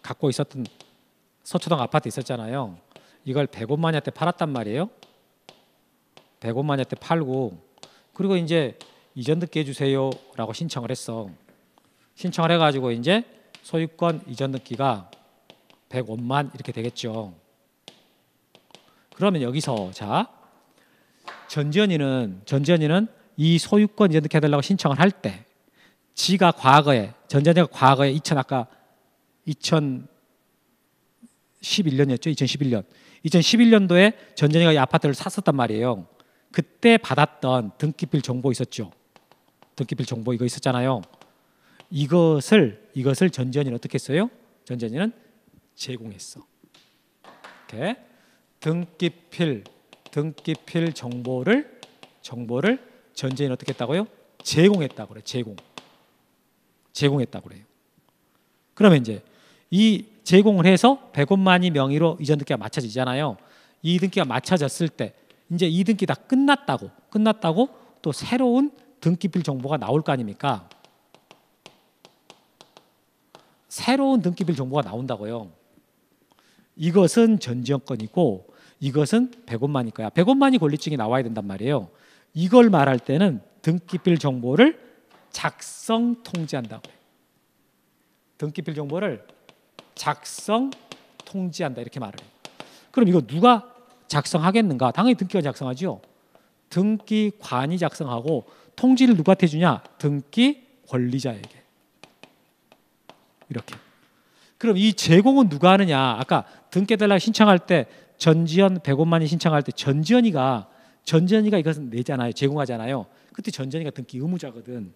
갖고 있었던 서초동 아파트 있었잖아요. 이걸 100원마니한테 팔았단 말이에요. 100원마니한테 팔고 그리고 이제 이전 등기 해주세요라고 신청을 했어. 신청을 해가지고 이제 소유권 이전 등기가 100원만 이렇게 되겠죠. 그러면 여기서 자 전지현이는 이 소유권 이전 등기 해달라고 신청을 할 때 지가 과거에 전지현이가 과거에 2011년이었죠. 2011년도에 전지현이가 이 아파트를 샀었단 말이에요. 그때 받았던 등기필 정보 있었죠. 등기필 정보 이거 있었잖아요. 이것을 전지현이는 어떻게 했어요? 전지현이는 제공했어. 이렇게 등기필 정보를 전지현이는 어떻게 했다고요? 제공했다고 그래. 제공했다고 그래요. 그러면 이제 이 제공을 해서 100원만이 명의로 이전 등기가 맞춰지잖아요. 이 등기가 맞춰졌을 때 이제 이 등기 다 끝났다고 또 새로운 등기필 정보가 나올 거 아닙니까? 새로운 등기필 정보가 나온다고요. 이것은 전지현 건이고 이것은 100원만이 거야. 100원만이 권리증이 나와야 된단 말이에요. 이걸 말할 때는 등기필 정보를 작성 통지한다고 해요. 등기필 정보를 작성 통지한다 이렇게 말을 해요. 그럼 이거 누가 작성하겠는가? 당연히 등기관이 작성하죠. 등기관이 작성하고 통지를 누구한테 주냐? 등기 권리자에게. 이렇게. 그럼 이 제공은 누가 하느냐? 아까 등기해달라고 신청할 때 전지현 100원만이 신청할 때 전지현이가 이것은 내잖아요. 제공하잖아요. 그때 전지현이가 등기 의무자거든.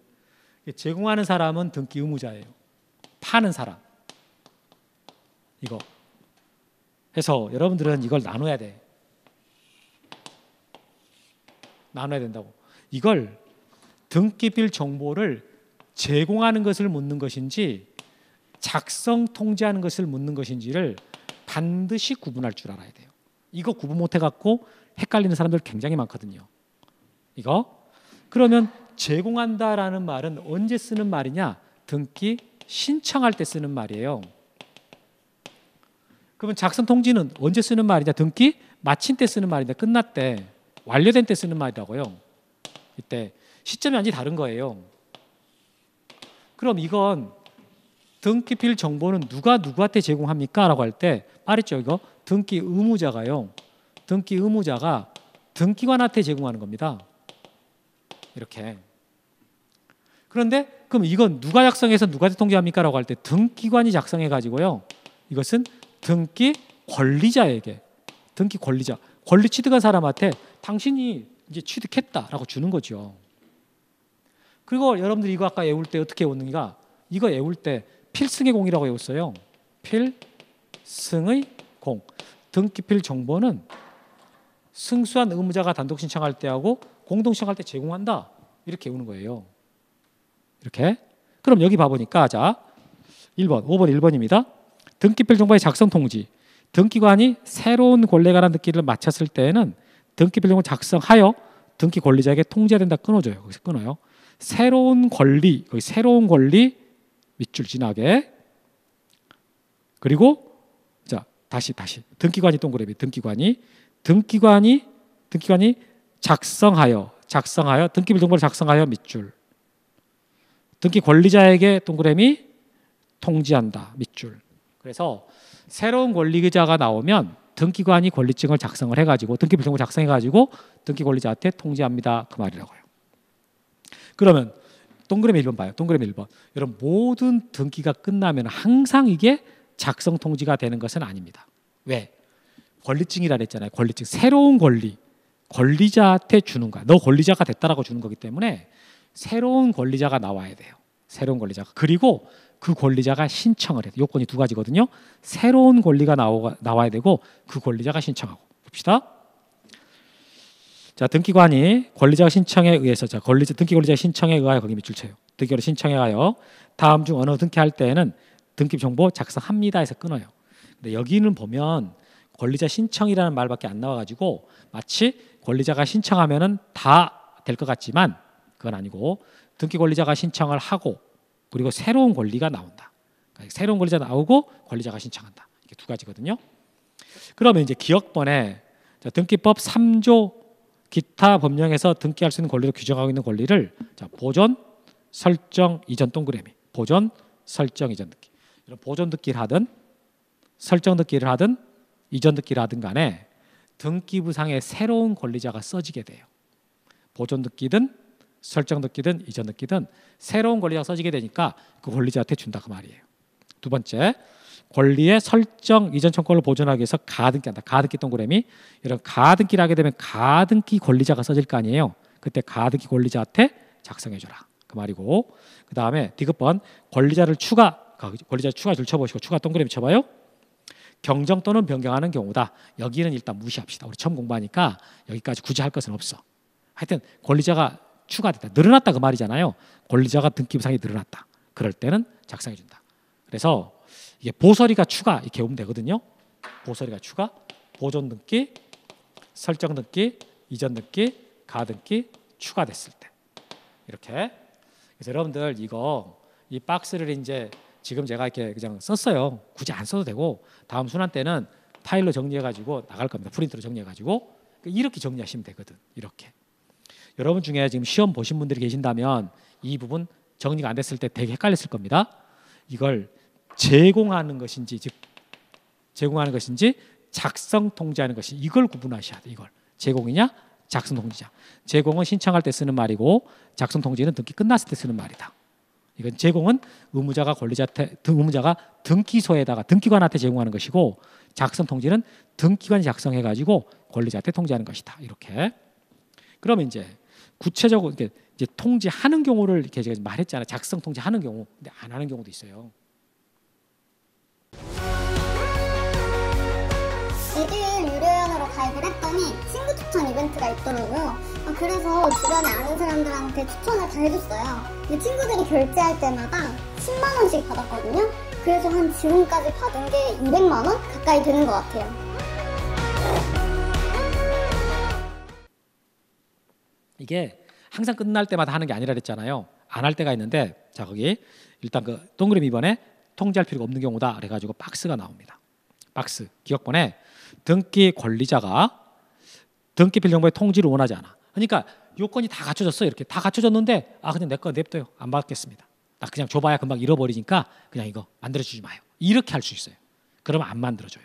제공하는 사람은 등기 의무자예요. 파는 사람. 이거. 해서 여러분들은 이걸 나눠야 돼. 나눠야 된다고. 이걸 등기빌 정보를 제공하는 것을 묻는 것인지 작성 통지하는 것을 묻는 것인지를 반드시 구분할 줄 알아야 돼요. 이거 구분 못 해갖고 헷갈리는 사람들 굉장히 많거든요. 이거. 그러면 제공한다라는 말은 언제 쓰는 말이냐? 등기 신청할 때 쓰는 말이에요. 그러면 작성 통지는 언제 쓰는 말이냐? 등기 마친 때 쓰는 말이냐? 끝났대. 완료된 때 쓰는 말이라고요. 이때 시점이 완전히 다른 거예요. 그럼 이건 등기필 정보는 누가 누구한테 제공합니까? 라고 할 때 말했죠. 이거 등기 의무자가요. 등기 의무자가 등기관한테 제공하는 겁니다. 이렇게. 그런데 그럼 이건 누가 작성해서 누구한테 통지합니까? 라고 할 때 등기관이 작성해 가지고요. 이것은 등기 권리자에게, 등기 권리자, 권리 취득한 사람한테 당신이 이제 취득했다라고 주는 거죠. 그리고 여러분들이 이거 아까 외울 때 어떻게 외우는가? 이거 외울 때 필승의 공이라고 외웠어요. 필승의 공. 등기필 정보는 승수한 의무자가 단독 신청할 때하고 공동 신청할 때 제공한다. 이렇게 외우는 거예요. 이렇게. 그럼 여기 봐보니까 자 1번, 5번, 1번입니다. 등기필 정보의 작성 통지. 등기관이 새로운 권리에 관한 등기를 마쳤을 때에는 등기필 정보를 작성하여 등기 권리자에게 통지해야 된다. 끊어줘요. 거기서 끊어요. 새로운 권리, 거기 새로운 권리 밑줄 지나게. 그리고 자 다시 등기관이 동그라미 등기관이 작성하여 등기필 정보를 작성하여 밑줄. 등기 권리자에게 동그라미 통지한다. 밑줄. 그래서 새로운 권리자가 나오면 등기관이 권리증을 작성을 해가지고 등기필 정보 작성해가지고 등기 권리자한테 통지합니다. 그 말이라고요. 그러면 동그라미 1번 봐요. 동그라미 1번. 여러분 모든 등기가 끝나면 항상 이게 작성 통지가 되는 것은 아닙니다. 왜? 권리증이라 그랬잖아요. 권리증. 새로운 권리. 권리자한테 주는 거야. 너 권리자가 됐다라고 주는 거기 때문에 새로운 권리자가 나와야 돼요. 새로운 권리자가. 그리고 그 권리자가 신청을 해요. 요건이 두 가지거든요. 새로운 권리가 나와야 되고 그 권리자가 신청하고. 봅시다. 자, 등기관이 권리자 신청에 의해서 등기 권리자 신청에 의하여 거기 밑줄 쳐요. 등기 권리 신청에 의하여 다음 중 어느 등기할 때에는 등기 정보 작성합니다 해서 끊어요. 근데 여기는 보면 권리자 신청이라는 말밖에 안 나와가지고 마치 권리자가 신청하면은 다 될 것 같지만 그건 아니고 등기 권리자가 신청을 하고 그리고 새로운 권리가 나온다. 그러니까 새로운 권리자 나오고 권리자가 신청한다. 이게 두 가지거든요. 그러면 이제 기억번에 등기법 3조 기타 법령에서 등기할 수 있는 권리를 규정하고 있는 권리를 보존, 설정, 이전 동그라미. 보존, 설정, 이전 등기. 이런 보존 등기를 하든 설정 등기를 하든 이전 등기를 하든 간에 등기부상에 새로운 권리자가 써지게 돼요. 보존 등기든 설정 등기든 이전 등기든 새로운 권리자가 써지게 되니까 그 권리자한테 준다 그 말이에요. 두 번째, 권리의 설정 이전 청구권을 보존하기 위해서 가등기한다. 가등기 동그라미. 이런 가등기를 하게 되면 가등기 권리자가 써질 거 아니에요. 그때 가등기 권리자한테 작성해줘라 그 말이고, 그 다음에 디귿번 권리자를 추가 줄 쳐보시고 추가 동그라미 쳐봐요. 경정 또는 변경하는 경우다. 여기는 일단 무시합시다. 우리 처음 공부하니까 여기까지 굳이 할 것은 없어. 하여튼 권리자가 추가됐다, 늘어났다 그 말이잖아요. 권리자가 등기부상이 늘어났다. 그럴 때는 작성해준다. 그래서 이게 보서리가 추가 이렇게 오면 되거든요. 보서리가 추가, 보존 등기, 설정 등기, 이전 등기, 가등기 추가됐을 때 이렇게. 그래서 여러분들 이 박스를 이제 지금 제가 이렇게 그냥 썼어요. 굳이 안 써도 되고 다음 순환 때는 파일로 정리해가지고 나갈 겁니다. 프린트로 정리해가지고 이렇게 정리하시면 되거든. 이렇게. 여러분 중에 지금 시험 보신 분들이 계신다면 이 부분 정리가 안 됐을 때 되게 헷갈렸을 겁니다. 이걸 제공하는 것인지 작성 통지하는 것인지 이걸 구분하셔야 돼. 이걸 제공이냐 작성 통지냐. 제공은 신청할 때 쓰는 말이고 작성 통지는 등기 끝났을 때 쓰는 말이다. 이건 제공은 의무자가 등기소에다가 등기관한테 제공하는 것이고 작성 통지는 등기관이 작성해가지고 권리자한테 통지하는 것이다. 이렇게. 그러면 이제 구체적으로 이렇게 이제 통지하는 경우를 이렇게 제가 말했잖아요. 작성 통지하는 경우, 근데 안 하는 경우도 있어요. 에듀윌 유료회원으로 가입을 했더니 친구 추천 이벤트가 있더라고요. 그래서 주변에 아는 사람들한테 추천을 다 해줬어요. 근데 친구들이 결제할 때마다 10만 원씩 받았거든요. 그래서 한 지금까지 받은 게 200만 원 가까이 되는 것 같아요. 이게 항상 끝날 때마다 하는 게 아니라 그랬잖아요. 안 할 때가 있는데, 자 거기 일단 그 동그라미 2번에 통지할 필요가 없는 경우다 그래가지고 박스가 나옵니다. 박스 기억번에 등기 권리자가 등기필 정보의 통지를 원하지 않아. 그러니까 요건이 다 갖춰졌어. 이렇게 다 갖춰졌는데 그냥 내 거 냅둬요. 안 받겠습니다. 나 그냥 줘봐야 금방 잃어버리니까 그냥 이거 만들어주지 마요. 이렇게 할 수 있어요. 그러면 안 만들어줘요.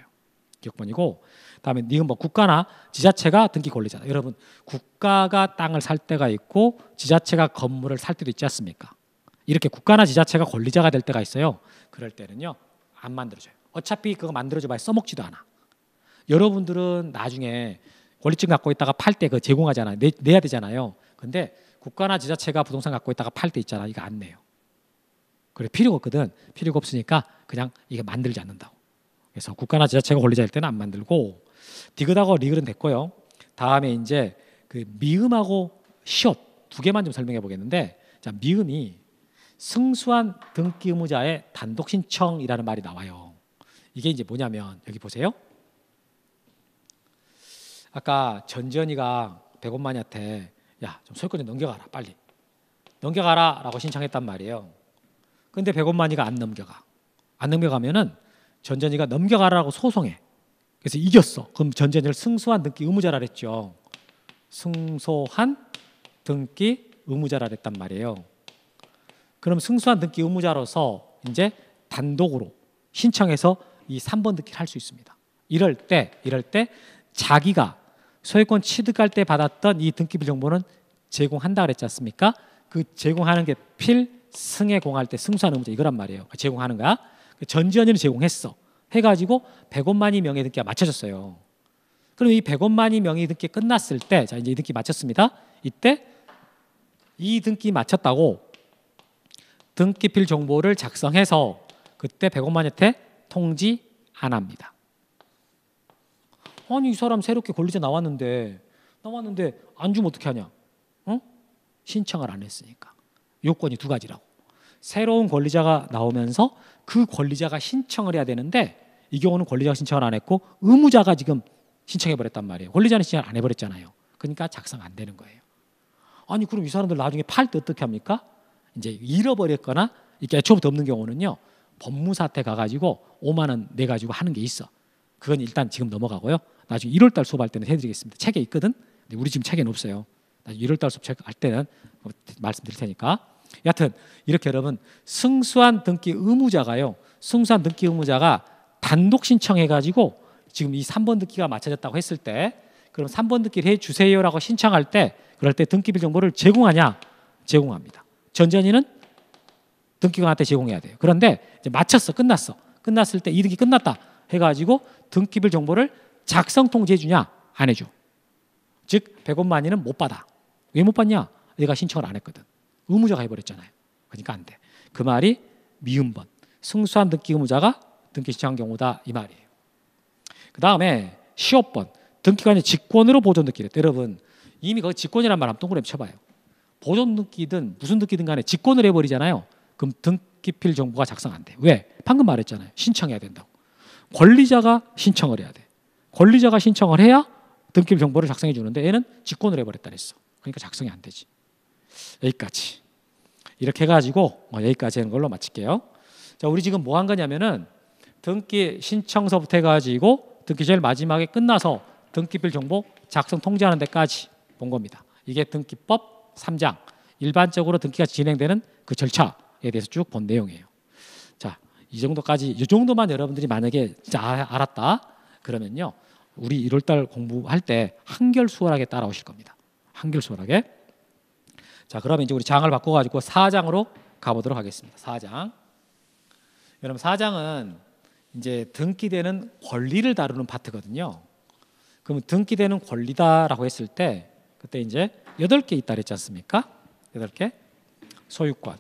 기억번이고, 다음에 니은 뭐 국가나 지자체가 등기 권리자다. 여러분 국가가 땅을 살 때가 있고 지자체가 건물을 살 때도 있지 않습니까? 이렇게 국가나 지자체가 권리자가 될 때가 있어요. 그럴 때는요 안 만들어줘요. 어차피 그거 만들어줘봐야 써먹지도 않아. 여러분들은 나중에 권리증 갖고 있다가 팔 때 그 제공하잖아요. 내야 되잖아요. 근데 국가나 지자체가 부동산 갖고 있다가 팔 때 있잖아. 이거 안 내요. 그래 필요가 없거든. 필요가 없으니까 그냥 이게 만들지 않는다고. 그래서 국가나 지자체가 권리자일 때는 안 만들고, 디귿하고 리글은 됐고요. 다음에 이제 그 미음하고 시옷 두 개만 좀 설명해 보겠는데, 자 미음이 승수한 등기 의무자의 단독 신청이라는 말이 나와요. 이게 이제 뭐냐면 여기 보세요. 아까 전지현이가 백원만이한테 야 좀 소유권 좀 넘겨가라 빨리 넘겨가라 라고 신청했단 말이에요. 근데 백원만이가 안 넘겨가. 안 넘겨가면은 전지현이가 넘겨가라고 소송해. 그래서 이겼어. 그럼 전지현이를 승소한 등기 의무자라 그랬죠. 승소한 등기 의무자라 그랬단 말이에요. 그럼 승소한 등기 의무자로서 이제 단독으로 신청해서 이 3번 등기를 할 수 있습니다. 이럴 때 자기가 소유권 취득할 때 받았던 이 등기부 정보는 제공한다 그랬지 않습니까? 그 제공하는 게 필승에 공할 때 승소한 의무자 이거란 말이에요. 제공하는 거야. 전지현이는 제공했어. 해가지고 100원만이 명의 등기가 맞춰졌어요. 그럼 이 100원만이 명의 등기 끝났을 때, 자 이제 이 등기 마쳤습니다. 이때 이 등기 마쳤다고 등기필 정보를 작성해서 그때 100원만한테 통지 안 합니다. 아니 이 사람 새롭게 권리자 나왔는데 안 주면 어떻게 하냐? 신청을 안 했으니까. 요건이 두 가지라고. 새로운 권리자가 나오면서 그 권리자가 신청을 해야 되는데 이 경우는 권리자가 신청을 안 했고 의무자가 지금 신청해 버렸단 말이에요. 권리자는 신청을 안 해버렸잖아요. 그러니까 작성 안 되는 거예요. 아니 그럼 이 사람들 나중에 팔 때 어떻게 합니까? 이제 잃어버렸거나 이게 애초부터 없는 경우는요 법무사한테 가가지고 5만 원 내가지고 하는 게 있어. 그건 일단 지금 넘어가고요. 나중에 1월달 수업할 때는 해드리겠습니다. 책에 있거든. 근데 우리 지금 책에는 없어요. 나중에 1월달 수업할 때는 말씀드릴 테니까. 여하튼 이렇게 여러분 승소한 등기 의무자가요. 승소한 등기 의무자가 단독 신청해가지고 지금 이 3번 등기가 맞춰졌다고 했을 때 그럼 3번 등기를 해주세요라고 신청할 때 그럴 때 등기bil 정보를 제공하냐? 제공합니다. 전전이는 등기관한테 제공해야 돼요. 그런데 이제 마쳤어. 끝났을 때 이 등기 끝났다 해가지고 등기bil 정보를 작성 통지해 주냐? 안 해줘. 즉 100원만이는 못 받아. 왜 못 받냐? 얘가 신청을 안 했거든. 의무자가 해버렸잖아요. 그러니까 안 돼. 그 말이 미음번. 승소한 등기 의무자가 등기 신청한 경우다 이 말이에요. 그 다음에 시옷번. 등기관이 직권으로 보존 등기를. 여러분 이미 거기 직권이란 말 한번 동그라미 쳐봐요. 보존 등기든 무슨 등기든 간에 직권을 해버리잖아요. 그럼 등기필 정보가 작성 안 돼. 왜? 방금 말했잖아요. 신청해야 된다고. 권리자가 신청을 해야 돼. 권리자가 신청을 해야 등기필 정보를 작성해 주는데 얘는 직권을 해버렸다 그랬어. 그러니까 작성이 안 되지. 여기까지. 이렇게 해가지고 여기까지 하는 걸로 마칠게요. 자, 우리 지금 뭐 한 거냐면은 등기 신청서부터 해가지고 등기 제일 마지막에 끝나서 등기필 정보 작성 통지하는 데까지 본 겁니다. 이게 등기법 3장 일반적으로 등기가 진행되는 그 절차에 대해서 쭉 본 내용이에요. 자, 이 정도만 여러분들이 만약에 진짜 알았다 그러면요 우리 1월달 공부할 때 한결 수월하게 따라오실 겁니다. 한결 수월하게. 자, 그러면 이제 우리 장을 바꿔가지고 4장으로 가보도록 하겠습니다. 4장. 여러분 4장은 이제 등기되는 권리를 다루는 파트거든요. 그럼 등기되는 권리다라고 했을 때 그때 이제 8개 있다 그랬지 않습니까? 8개. 소유권.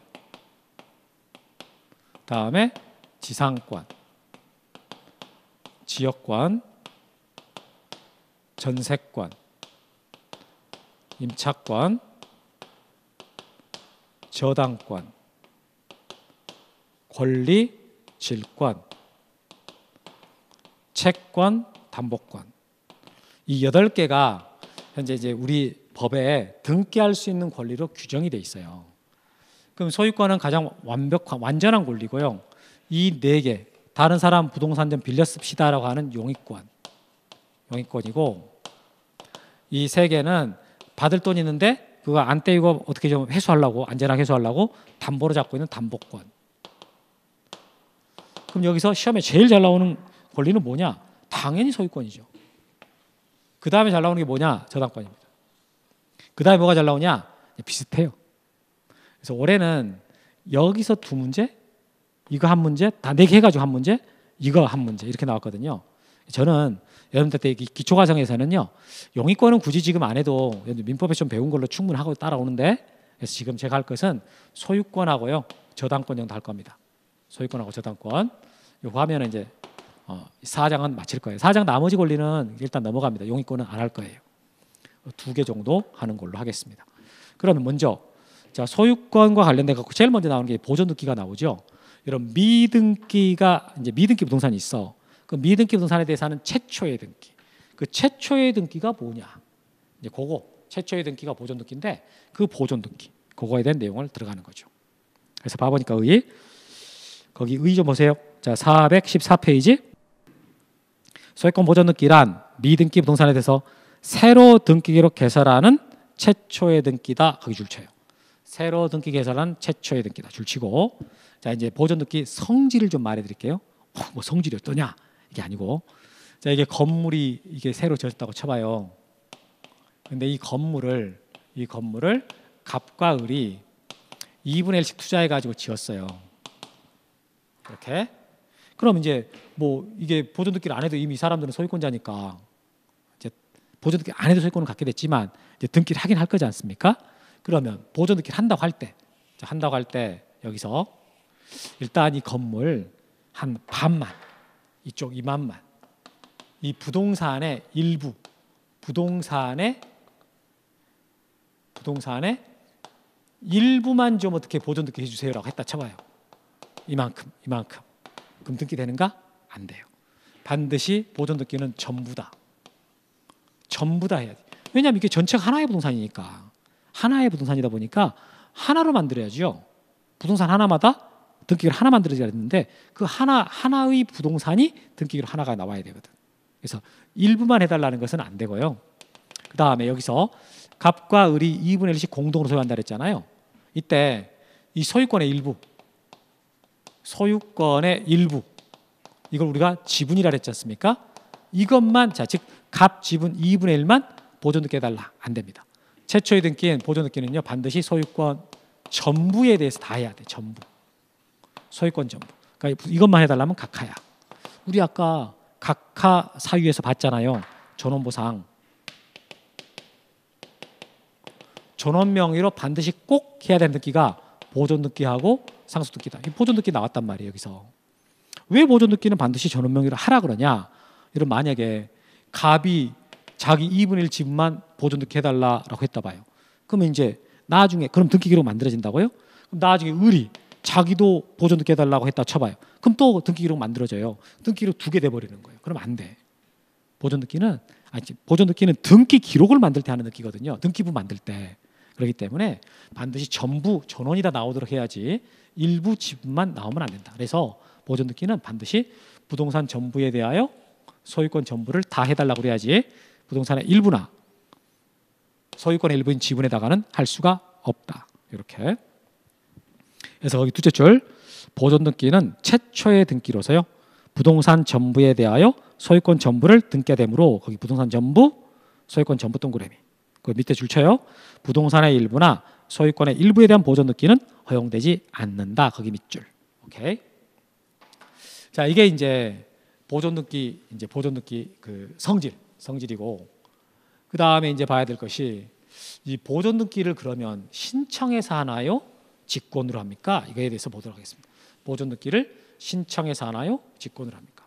다음에 지상권, 지역권, 전세권, 임차권, 저당권, 권리, 질권, 채권, 담보권. 이 8개가 현재 이제 우리 법에 등기할 수 있는 권리로 규정이 돼 있어요. 그럼 소유권은 가장 완전한 권리고요. 이 4개, 다른 사람 부동산 좀 빌려 씁시다라고 하는 용의권이고, 이 3개는 받을 돈 있는데 그거 안 떼이고 어떻게 좀 회수하려고, 안전하게 회수하려고 담보로 잡고 있는 담보권. 그럼 여기서 시험에 제일 잘 나오는 권리는 뭐냐? 당연히 소유권이죠. 그 다음에 잘 나오는 게 뭐냐? 저당권입니다. 그 다음에 뭐가 잘 나오냐? 비슷해요. 그래서 올해는 여기서 2문제, 이거 한 문제, 다 4개 해가지고 한 문제, 이거 한 문제 이렇게 나왔거든요. 저는 여러분들 때 기초과정에서는요, 용의권은 굳이 지금 안 해도 민법에 좀 배운 걸로 충분하고 따라오는데, 그래서 지금 제가 할 것은 소유권하고요, 저당권 정도 할 겁니다. 소유권하고 저당권. 이거 하면은 이제 4장은 마칠 거예요. 4장 나머지 권리는 일단 넘어갑니다. 용의권은 안 할 거예요. 2개 정도 하는 걸로 하겠습니다. 그러면 먼저 자, 소유권과 관련돼 갖고 제일 먼저 나오는 게 보존등기가 나오죠. 이런 미등기가 이제 미등기 부동산이 있어. 그 미등기 부동산에 대해서 하는 최초의 등기. 그 최초의 등기가 뭐냐? 이제 그거 최초의 등기가 보존등기인데 그 보존등기 그거에 대한 내용을 들어가는 거죠. 그래서 봐보니까 거기 좀 보세요. 자, 414페이지. 소유권 보존등기란 미등기 부동산에 대해서 새로 등기기로 개설하는 최초의 등기다. 거기 줄쳐요. 새로 등기 개설한 최초의 등기다. 줄치고, 자 이제 보존등기 성질을 좀 말해드릴게요. 뭐 성질이 어떠냐? 이게 아니고, 자 이게 건물이 이게 새로 지어졌다고 쳐봐요. 근데 이 건물을 갑과 을이 2분의 1씩 투자해가지고 지었어요. 이렇게. 그럼 이제 뭐 이게 보존등기를 안 해도 이미 이 사람들은 소유권자니까 이제 보존등기 안 해도 소유권을 갖게 됐지만 이제 등기를 하긴 할 거지 않습니까? 그러면 보존등기를 한다고 할 때 여기서 일단 이 건물 한 반만, 이쪽 이만만, 이 부동산의 일부, 부동산의 일부만 좀 어떻게 보존등기 해주세요라고 했다 쳐봐요. 이만큼. 그럼 등기 되는가? 안 돼요. 반드시 보존등기는 전부다 해야 돼. 왜냐하면 이게 전체가 하나의 부동산이니까. 하나의 부동산이다 보니까 하나로 만들어야죠. 부동산 하나마다 등기를 하나 만들어야 되는데 그 하나의 부동산이 등기로 하나가 나와야 되거든. 그래서 일부만 해달라는 것은 안 되고요. 그 다음에 여기서 갑과 을이 2분의 1씩 공동으로 소유한다 그랬잖아요. 이때 이 소유권의 일부 이걸 우리가 지분이라 그랬지 않습니까? 이것만 즉 갑 지분 2분의 1만 보존등기 해달라. 안 됩니다. 최초의 등기엔 보존등기는요 반드시 소유권 전부에 대해서 다 해야 돼. 전부. 소유권 전부. 그러니까 이것만 해달라면 각하야. 우리 아까 각하 사유에서 봤잖아요. 전원보상. 전원 명의로 반드시 꼭 해야 되는 등기가 보존등기하고 상속등기다. 이 보존등기 나왔단 말이에요. 여기서. 왜 보존등기는 반드시 전원 명의로 하라 그러냐? 이런 만약에 갑이 자기 2분의 1 지분만 보존등기 해달라고 했다 봐요. 그러면 이제 나중에 그럼 등기 기록 만들어진다고요? 그럼 나중에 을이 자기도 보존등기 해달라고 했다 쳐봐요. 그럼 또 등기 기록 만들어져요. 등기 기록 2개 돼버리는 거예요. 그럼 안 돼. 보존등기는 등기 기록을 만들 때 하는 등기거든요. 등기부 만들 때. 그렇기 때문에 반드시 전부 전원이 다 나오도록 해야지 일부 지분만 나오면 안 된다. 그래서 보존등기는 반드시 부동산 전부에 대하여 소유권 전부를 다 해달라고 그래야지 부동산의 일부나 소유권의 일부인 지분에다가는 할 수가 없다. 이렇게. 그래서 거기 둘째 줄 보존등기는 최초의 등기로서요. 부동산 전부에 대하여 소유권 전부를 등기되므로 거기 부동산 전부, 소유권 전부 동그라미. 그 밑에 줄 쳐요. 부동산의 일부나 소유권의 일부에 대한 보존등기는 허용되지 않는다. 거기 밑줄. 오케이. 자, 이게 이제 보존등기 그 성질이고 그 다음에 이제 봐야 될 것이 이 보존 등기를 그러면 신청해서 하나요? 직권으로 합니까? 이거에 대해서 보도록 하겠습니다. 보존 등기를 신청해서 하나요? 직권으로 합니까?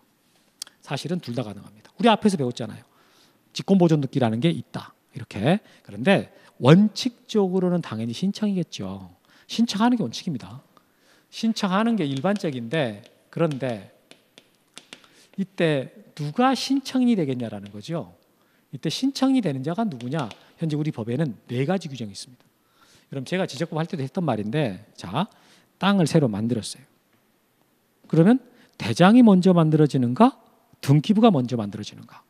사실은 둘 다 가능합니다. 우리 앞에서 배웠잖아요. 직권 보존 등기라는 게 있다. 이렇게. 그런데 원칙적으로는 당연히 신청이겠죠. 신청하는 게 원칙입니다. 신청하는 게 일반적인데, 그런데 이때 누가 신청인이 되겠냐라는 거죠. 이때 신청이 되는 자가 누구냐? 현재 우리 법에는 4가지 규정이 있습니다. 그럼 제가 지적법 할 때도 했던 말인데, 자, 땅을 새로 만들었어요. 그러면 대장이 먼저 만들어지는가? 등기부가 먼저 만들어지는가?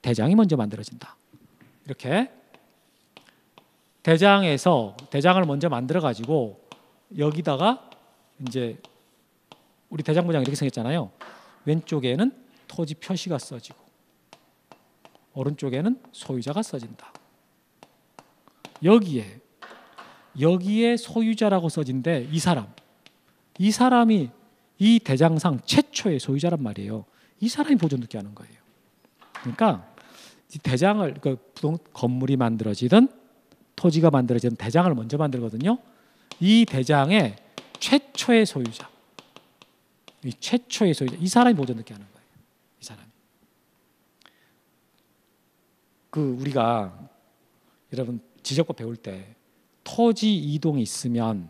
대장이 먼저 만들어진다. 이렇게 대장을 먼저 만들어 가지고 여기다가 이제 우리 대장 모양 이렇게 생겼잖아요. 왼쪽에는 토지 표시가 써지고 오른쪽에는 소유자가 써진다. 여기에 소유자라고 써진데 이 사람이 이 대장상 최초의 소유자란 말이에요. 이 사람이 보존 등기 하는 거예요. 그러니까 이 대장을 건물이 만들어지든 토지가 만들어지든 대장을 먼저 만들거든요. 이 대장의 최초의 소유자, 이 사람이 보존 등기 하는 거예요. 이 사람이. 우리가 여러분 지적법 배울 때 토지 이동이 있으면,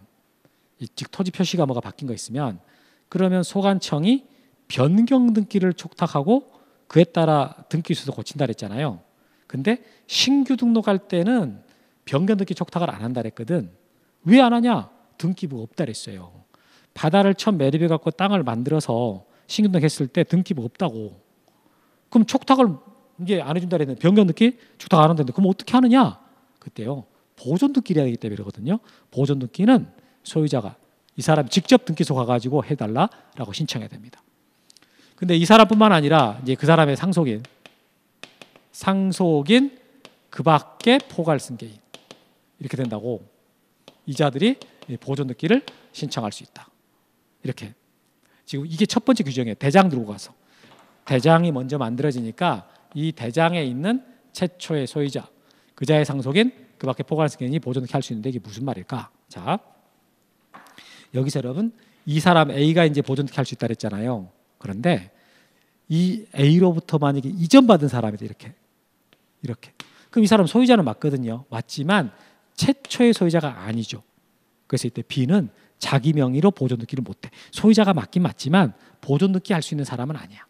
즉 토지 표시가 뭐가 바뀐 거 있으면, 그러면 소관청이 변경 등기를 촉탁하고 그에 따라 등기 수도 고친다 그랬잖아요. 근데 신규 등록할 때는 변경 등기 촉탁을 안 한다 그랬거든. 왜 안 하냐? 등기부가 없다 그랬어요. 바다를 처음 매립해 갖고 땅을 만들어서 신규 등록했을 때 등기부가 없다고. 그럼 촉탁을 이게 안 해준다 그랬는데 변경 등기 촉탁 안 한다는데 그럼 어떻게 하느냐? 그때요. 보존 등기를 해야 되기 때문에 그러거든요. 보존 등기는 소유자가 이 사람 직접 등기소 가가지고 해달라라고 신청해야 됩니다. 근데 이 사람뿐만 아니라 이제 그 사람의 상속인 그 밖에 포괄 승계인 이렇게 된다고 이자들이 보존 등기를 신청할 수 있다. 이렇게 지금 이게 첫 번째 규정이에요. 대장 들고 가서 대장이 먼저 만들어지니까 이 대장에 있는 최초의 소유자 그자의 상속인 그 밖에 포괄 승계인이 보존 등기 할 수 있는데 이게 무슨 말일까? 자, 여기서 여러분 이 사람 A가 이제 보존 등기 할 수 있다 그랬잖아요. 그런데 이 A로부터 만약에 이전받은 사람이다 이렇게 그럼 이 사람 소유자는 맞거든요. 맞지만 최초의 소유자가 아니죠. 그래서 이때 B는 자기 명의로 보존 등기를 못해. 소유자가 맞긴 맞지만 보존 등기 할 수 있는 사람은 아니야.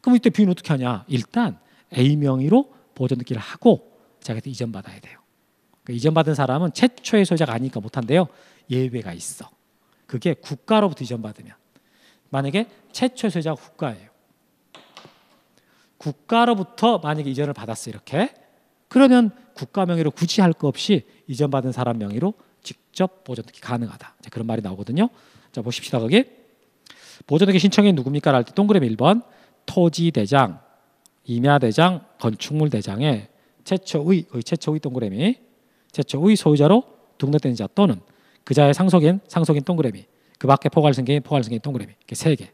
그럼 이때 B는 어떻게 하냐? 일단 A 명의로 보존 등기를 하고 자기한테 이전받아야 돼요. 그러니까 이전받은 사람은 최초의 소유자가 아니니까 못한대요. 예외가 있어. 그게 국가로부터 이전받으면, 만약에 최초의 소유자가 국가예요. 국가로부터 만약에 이전을 받았어요. 이렇게 그러면 국가 명의로 굳이 할 거 없이 이전받은 사람 명의로 직접 보존 등기 가능하다. 자, 그런 말이 나오거든요. 자, 보십시다. 거기 보존 등기 신청인 누굽니까? 할 때 동그라미 1번 토지대장, 임야대장, 건축물 대장의 최초의 동그라미 최초의 소유자로 등록된 자 또는 그자의 상속인 동그라미 그 밖에 포괄 승계인 동그라미 이렇게 3개.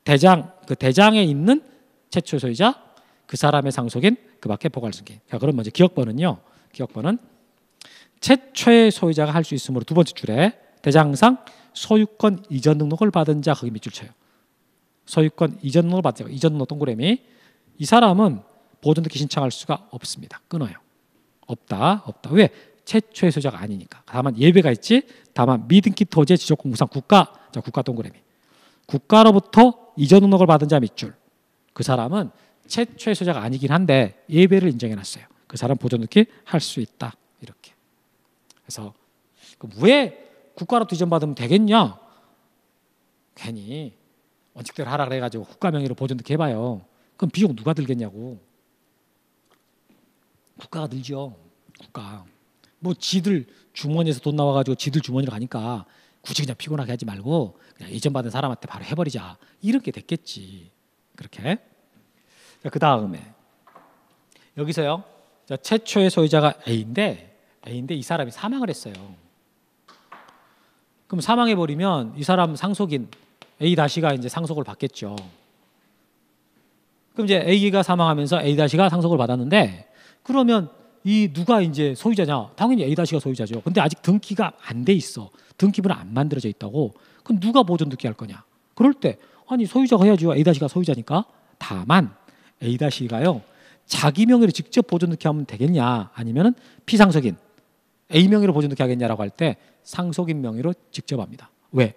대장에 있는 최초 소유자 그 사람의 상속인 그 밖에 포괄 승계인. 자, 그럼 먼저 기억번은요. 기억번은 최초의 소유자가 할 수 있으므로 두 번째 줄에 대장상 소유권 이전 등록을 받은 자 거기 밑줄 쳐요. 소유권 이전 등록을 받은 자 이전 등록 동그라미. 이 사람은 보존 등기 신청할 수가 없습니다. 끊어요. 없다. 왜? 최초의 소유자가 아니니까. 다만 예외가 있지. 다만 미등기 토지의 지적공부상 국가 동그라미. 국가로부터 이전 등록을 받은 자 밑줄. 그 사람은 최초의 소유자가 아니긴 한데 예외를 인정해놨어요. 그 사람 보존 등기 할 수 있다. 이렇게. 그래서 왜 국가로부터 이전받으면 되겠냐? 괜히 원칙대로 하라 그래가지고 국가 명의로 보존 등기 해봐요. 그럼 비용 누가 들겠냐고. 국가가 들죠. 국가. 뭐 지들 주머니에서 돈 나와가지고 지들 주머니로 가니까 굳이 그냥 피곤하게 하지 말고 그냥 이전받은 사람한테 바로 해버리자. 이런 게 됐겠지. 그렇게. 자, 그 다음에 여기서요. 자, 최초의 소유자가 A인데 이 사람이 사망을 했어요. 그럼 사망해버리면 이 사람 상속인 A-가 이제 상속을 받겠죠. 그럼 이제 A가 사망하면서 A-가 상속을 받았는데 그러면 이 누가 이제 소유자냐? 당연히 A-가 소유자죠. 근데 아직 등기가 안 돼 있어. 등기부는 안 만들어져 있다고. 그럼 누가 보존 등기할 거냐? 그럴 때 아니 소유자가 해야죠. A-가 소유자니까. 다만 A-가요. 자기 명의로 직접 보존 등기하면 되겠냐? 아니면은 피상속인 A 명의로 보존 등기하겠냐라고 할 때 상속인 명의로 직접 합니다. 왜?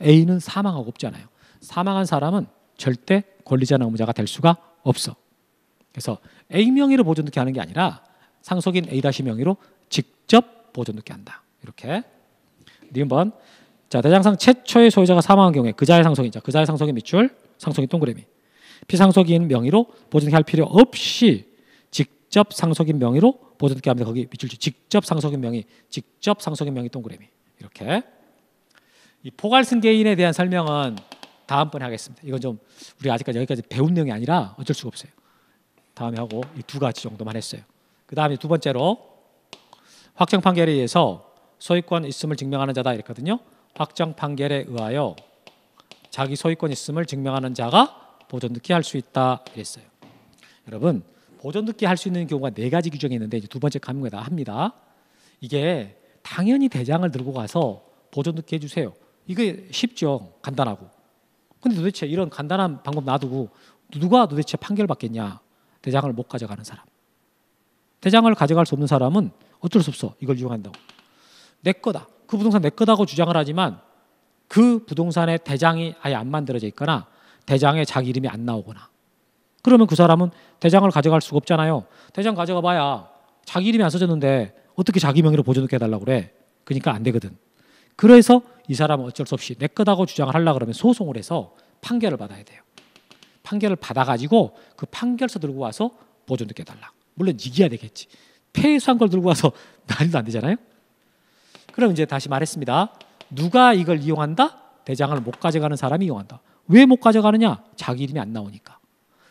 A는 사망하고 없잖아요. 사망한 사람은 절대 권리자나 의무자가 될 수가 없어. 그래서 A 명의로 보존 등기하는 게 아니라 상속인 A- 명의로 직접 보존 등기한다. 이렇게. 니은번. 자, 대장상 최초의 소유자가 사망한 경우에 그자의 상속인, 자, 그자의 상속인 밑줄, 상속인 동그라미. 피상속인 명의로 보존 등기할 필요 없이 직접 상속인 명의로 보존 등기합니다. 거기 밑줄 직접 상속인 명의, 직접 상속인 명의 동그라미. 이렇게. 이 포괄승계인에 대한 설명은 다음번에 하겠습니다. 이건 좀 우리가 아직까지 여기까지 배운 내용이 아니라 어쩔 수가 없어요. 다음에 하고 이 두 가지 정도만 했어요. 그 다음에 두 번째로 확정 판결에 의해서 소유권 있음을 증명하는 자다 이랬거든요. 확정 판결에 의하여 자기 소유권 있음을 증명하는 자가 보존 등기할 수 있다 이랬어요. 여러분 보존 등기할 수 있는 경우가 네 가지 규정이 있는데 이제 두 번째 감경에다 합니다. 이게 당연히 대장을 들고 가서 보존 등기해 주세요. 이게 쉽죠. 간단하고. 근데 도대체 이런 간단한 방법 놔두고 누가 도대체 판결 받겠냐? 대장을 못 가져가는 사람. 대장을 가져갈 수 없는 사람은 어쩔 수 없어. 이걸 이용한다고. 내 거다. 그 부동산 내 거다고 주장을 하지만 그 부동산에 대장이 아예 안 만들어져 있거나 대장에 자기 이름이 안 나오거나 그러면 그 사람은 대장을 가져갈 수가 없잖아요. 대장 가져가 봐야 자기 이름이 안 써졌는데 어떻게 자기 명의로 보존 등기 해달라고 그래. 그러니까 안 되거든. 그래서 이 사람은 어쩔 수 없이 내 거다고 주장을 하려고 그러면 소송을 해서 판결을 받아야 돼요. 판결을 받아가지고 그 판결서 들고 와서 보존 등기 해달라. 물론 이겨야 되겠지. 패소한 걸 들고 와서 말도 안 되잖아요. 그럼 이제 다시 말했습니다. 누가 이걸 이용한다? 대장을 못 가져가는 사람이 이용한다. 왜 못 가져가느냐? 자기 이름이 안 나오니까.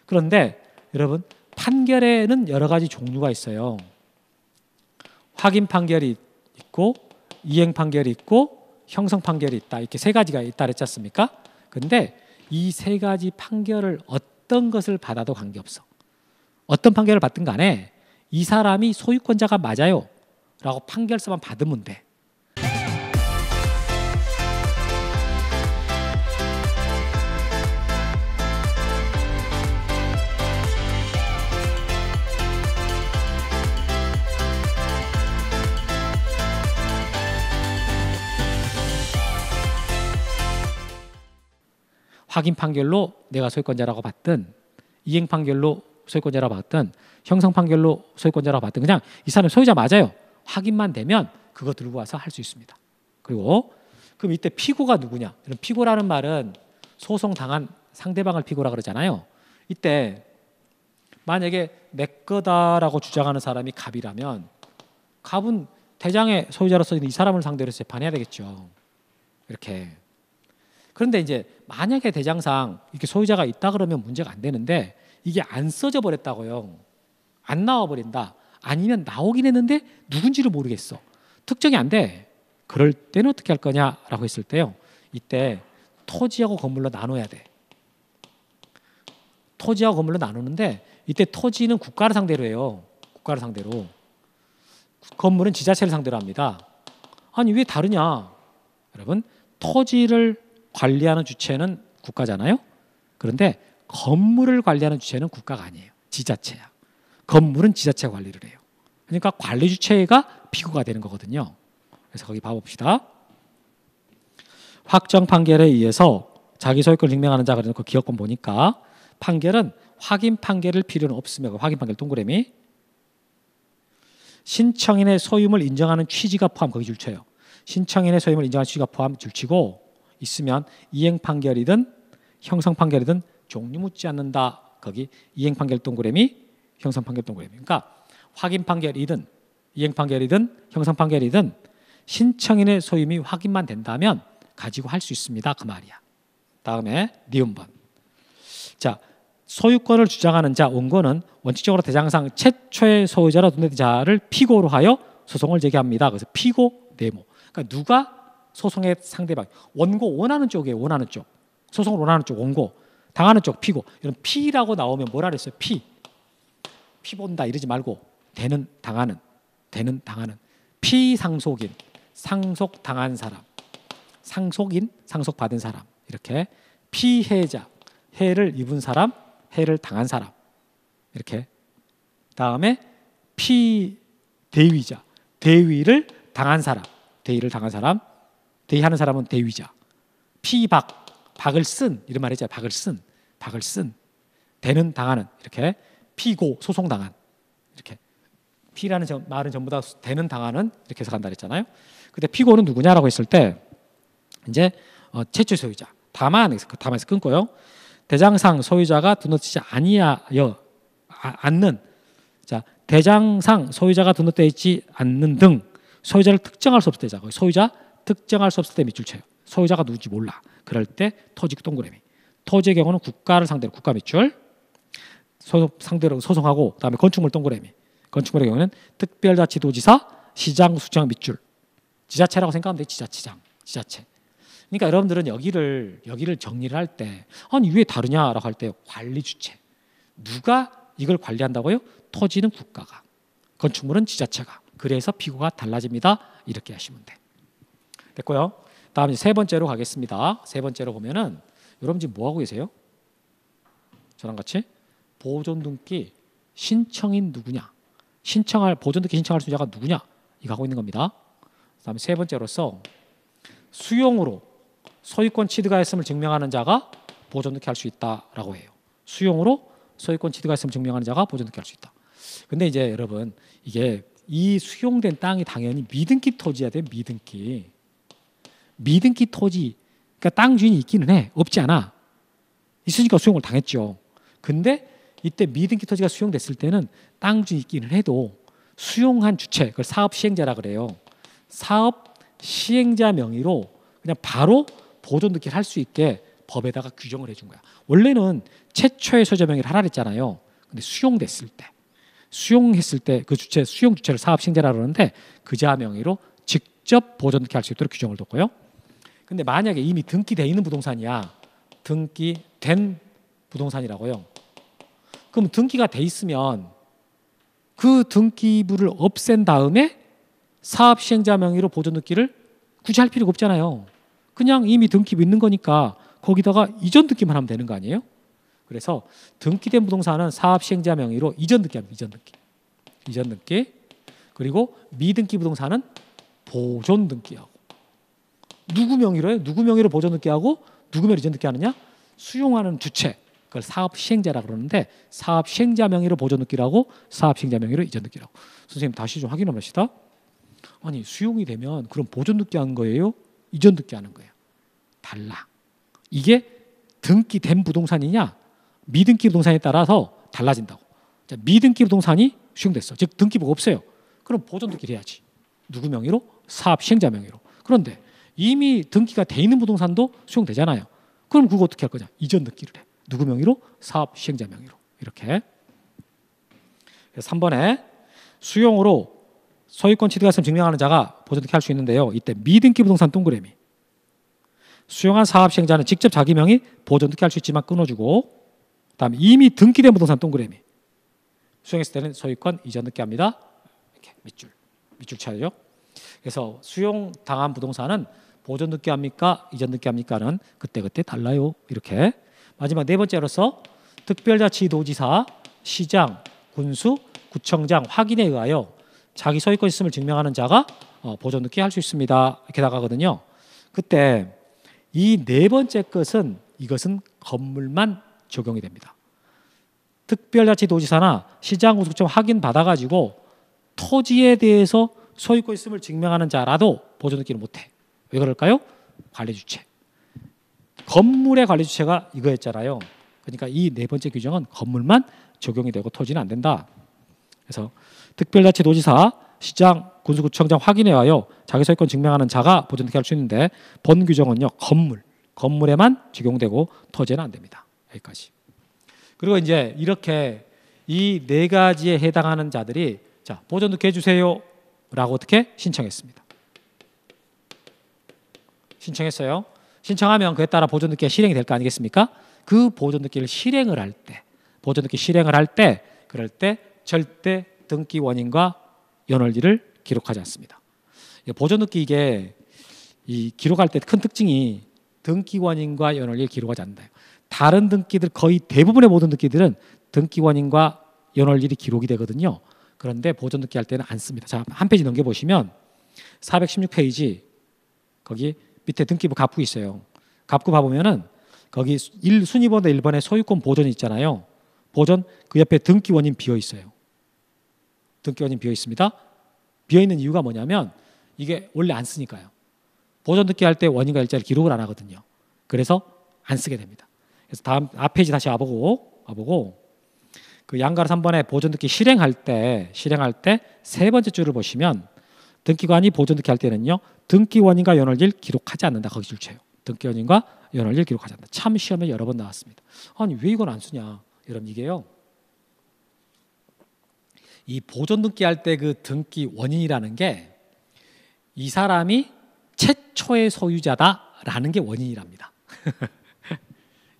그런데 여러분 판결에는 여러 가지 종류가 있어요. 확인 판결이 있고 이행 판결이 있고 형성 판결이 있다. 이렇게 세 가지가 있다 그랬지 않습니까? 근데 이 세 가지 판결을 어떤 것을 받아도 관계없어. 어떤 판결을 받든 간에 이 사람이 소유권자가 맞아요 라고 판결서만 받으면 돼. 확인 판결로 내가 소유권자라고 봤든 이행 판결로 소유권자라고 봤든 형성 판결로 소유권자라고 봤든 그냥 이 사람 소유자 맞아요. 확인만 되면 그거 들고 와서 할 수 있습니다. 그리고 그럼 이때 피고가 누구냐? 피고라는 말은 소송 당한 상대방을 피고라 그러잖아요. 이때 만약에 내 거다라고 주장하는 사람이 갑이라면 갑은 대장의 소유자로서 이 사람을 상대로 재판해야 되겠죠. 이렇게. 그런데 이제 만약에 대장상 이렇게 소유자가 있다 그러면 문제가 안 되는데 이게 안 써져 버렸다고요. 안 나와 버린다. 아니면 나오긴 했는데 누군지를 모르겠어. 특정이 안 돼. 그럴 때는 어떻게 할 거냐라고 했을 때요. 이때 토지하고 건물로 나눠야 돼. 토지하고 건물로 나누는데 이때 토지는 국가를 상대로 해요. 국가를 상대로. 건물은 지자체를 상대로 합니다. 아니 왜 다르냐? 여러분 토지를 관리하는 주체는 국가잖아요. 그런데 건물을 관리하는 주체는 국가가 아니에요. 지자체야. 건물은 지자체가 관리를 해요. 그러니까 관리 주체가 피고가 되는 거거든요. 그래서 거기 봐봅시다. 확정 판결에 의해서 자기 소유권을 증명하는 자 그래놓고 기업권 보니까 판결은 확인 판결을 필요는 없으며 확인 판결 동그라미 신청인의 소유물 인정하는 취지가 포함 거기 줄쳐요. 신청인의 소유물 인정하는 취지가 포함 줄치고 있으면 이행 판결이든 형성 판결이든 종류 묻지 않는다. 거기 이행 판결 동그라미 형성 판결 동그라미. 그러니까 확인 판결이든 이행 판결이든 형성 판결이든 신청인의 소유물이 확인만 된다면 가지고 할 수 있습니다. 그 말이야. 다음에 니은번. 자, 소유권을 주장하는 자 원고는 원칙적으로 대장상 최초의 소유자로 눈의 자를 피고로 하여 소송을 제기합니다. 그래서 피고 네모. 그러니까 누가 소송의 상대방 원고 원하는 쪽이에요. 원하는 쪽. 소송을 원하는 쪽 원고. 당하는 쪽 피고. 이런 피라고 나오면 뭐라 그랬어요? 피 본다 이러지 말고 당하는 피상속인, 상속당한 사람, 상속인, 상속받은 사람, 이렇게 피해자, 해를 입은 사람, 해를 당한 사람, 이렇게. 다음에 피대위자, 대위를 당한 사람, 대위하는 사람은 대위자. 박을 쓴, 이런 말이죠. 박을 쓴, 당하는, 이렇게. 피고, 소송당한, 이렇게. 피라는 말은 전부 다 당하는, 이렇게 해서 간다 그랬잖아요. 근데 피고는 누구냐라고 했을 때 이제 최초 소유자, 다만에서 끊고요. 대장상 소유자가 등록되지 않는, 자, 대장상 소유자가 등록되어 있지 않는 등 소유자를 특정할 수 없을 때자. 소유자 특정할 수 없을 때 밑줄 쳐요. 소유자가 누군지 몰라. 그럴 때 토지 동그라미. 토지의 경우는 국가를 상대로 국가 밑줄, 상대로 소송하고, 그다음에 건축물 동그라미. 건축물의 경우는 특별자치도지사, 시장구청 밑줄. 지자체라고 생각하면 돼. 지자체. 그러니까 여러분들은 여기를 정리를 할 때 아니 왜 다르냐라고 할 때 관리 주체. 누가 이걸 관리한다고요? 토지는 국가가, 건축물은 지자체가. 그래서 피고가 달라집니다. 이렇게 하시면 돼. 됐고요. 다음 세 번째로 가겠습니다. 세 번째로 보면은 여러분 지금 뭐 하고 계세요? 저랑 같이 보존등기 신청인 누구냐? 보존등기 신청할 수요자가 누구냐? 이거 하고 있는 겁니다. 그다음에 세 번째로서 수용으로 소유권 취득가 했음을 증명하는 자가 보존등기 할 수 있다라고 해요. 수용으로 소유권 취득가 했음을 증명하는 자가 보존등기 할 수 있다. 근데 이제 여러분 이게 이 수용된 땅이 당연히 미등기 토지야 돼. 미등기 토지. 그러니까 땅 주인이 있기는 해. 없지 않아. 있으니까 수용을 당했죠. 근데 이때 미등기 토지가 수용됐을 때는 땅 주인이 있기는 해도 수용한 주체, 그걸 사업 시행자라 그래요. 사업 시행자 명의로 그냥 바로 보존 등기를 할 수 있게 법에다가 규정을 해준 거야. 원래는 최초의 소유자 명의를 하라 그랬잖아요. 근데 수용했을 때 그 주체, 수용 주체를 사업 시행자라 그러는데 그자 명의로 직접 보존 등기 할 수 있도록 규정을 뒀고요. 근데 만약에 이미 등기돼 있는 부동산이야. 등기된 부동산이라고요. 그럼 등기가 돼 있으면 그 등기부를 없앤 다음에 사업 시행자 명의로 보존 등기를 굳이 할 필요가 없잖아요. 그냥 이미 등기부 있는 거니까 거기다가 이전 등기만 하면 되는 거 아니에요? 그래서 등기된 부동산은 사업 시행자 명의로 이전 등기합니다. 이전 등기. 그리고 미등기 부동산은 보존 등기하고. 누구 명의로 해요? 누구 명의로 보존 등기하고 누구 명의로 이전 등기하느냐? 수용하는 주체. 그걸 사업 시행자라 그러는데 사업 시행자 명의로 보존 등기라고 사업 시행자 명의로 이전 등기라고. 선생님 다시 좀 확인해 봅시다. 아니 수용이 되면 그럼 보존 등기하는 거예요? 이전 등기하는 거예요? 달라. 이게 등기된 부동산이냐 미등기 부동산에 따라서 달라진다고. 자, 미등기 부동산이 수용됐어. 즉 등기부가 없어요. 그럼 보존 등기를 해야지. 누구 명의로? 사업 시행자 명의로. 그런데 이미 등기가 돼 있는 부동산도 수용되잖아요. 그럼 그거 어떻게 할 거냐? 이전 등기를 해. 누구 명의로? 사업 시행자 명의로. 이렇게. 3번에 수용으로 소유권 취득했음을 증명하는 자가 보존 등기 할 수 있는데요. 이때 미등기 부동산 동그라미. 수용한 사업 시행자는 직접 자기 명의 보존 등기 할 수 있지만 끊어주고, 그다음에 이미 등기된 부동산 동그라미. 수용했을 때는 소유권 이전 등기합니다. 이렇게 밑줄 쳐야죠. 그래서 수용당한 부동산은 보존 등기합니까? 이전 등기합니까는 그때그때 달라요. 이렇게. 마지막 네 번째로서 특별자치도지사, 시장, 군수, 구청장 확인에 의하여 자기 소유권 있음을 증명하는 자가 보존 등기 할 수 있습니다. 이렇게 나가거든요. 그때 이 네 번째 것은 이것은 건물만 적용이 됩니다. 특별자치도지사나 시장, 군수, 구청 확인 받아가지고 토지에 대해서 소유권 있음을 증명하는 자라도 보존 등기를 못해. 왜 그럴까요? 관리주체. 건물의 관리주체가 이거였잖아요. 그러니까 이 네 번째 규정은 건물만 적용이 되고 토지는 안 된다. 그래서 특별자치도지사, 시장, 군수구청장 확인에 의하여 자기 소유권 증명하는 자가 보존 등기할 수 있는데 본 규정은요 건물에만 적용되고 토지는 안 됩니다. 여기까지. 그리고 이제 이렇게 이 네 가지에 해당하는 자들이 자 보존 등기 해주세요라고 어떻게 신청했습니다. 신청했어요. 신청하면 그에 따라 보존 등기가 실행이 될 거 아니겠습니까? 그 보존 등기를 실행을 할 때, 보존 등기 실행을 할 때, 그럴 때 절대 등기 원인과 연월일을 기록하지 않습니다. 보존등기 이게 이 기록할 때 큰 특징이 등기 원인과 연월일 기록하지 않는다. 다른 등기들 거의 대부분의 모든 등기들은 등기 원인과 연월일이 기록이 되거든요. 그런데 보존등기 할 때는 안 씁니다. 자, 한 페이지 넘겨 보시면 416페이지 거기 밑에 등기부 갑구 있어요. 갑구 봐보면은 거기 순위번호 1번에 소유권 보존이 있잖아요. 보존 그 옆에 등기 원인 비어 있어요. 등기 원인 비어 있습니다. 비어 있는 이유가 뭐냐면 이게 원래 안 쓰니까요. 보존 등기 할 때 원인과 일자를 기록을 안 하거든요. 그래서 안 쓰게 됩니다. 그래서 다음 앞 페이지 다시 와보고 그 양가로 3번에 보존 등기 실행할 때 세 번째 줄을 보시면 등기관이 보존 등기 할 때는요. 등기 원인과 연월일 기록하지 않는다. 거기 줄 쳐요. 등기 원인과 연월일 기록하지 않는다. 참 시험에 여러 번 나왔습니다. 아니 왜 이건 안 쓰냐? 여러분 이게요. 이 보존 등기 할 때 그 등기 원인이라는 게 이 사람이 최초의 소유자다라는 게 원인이랍니다.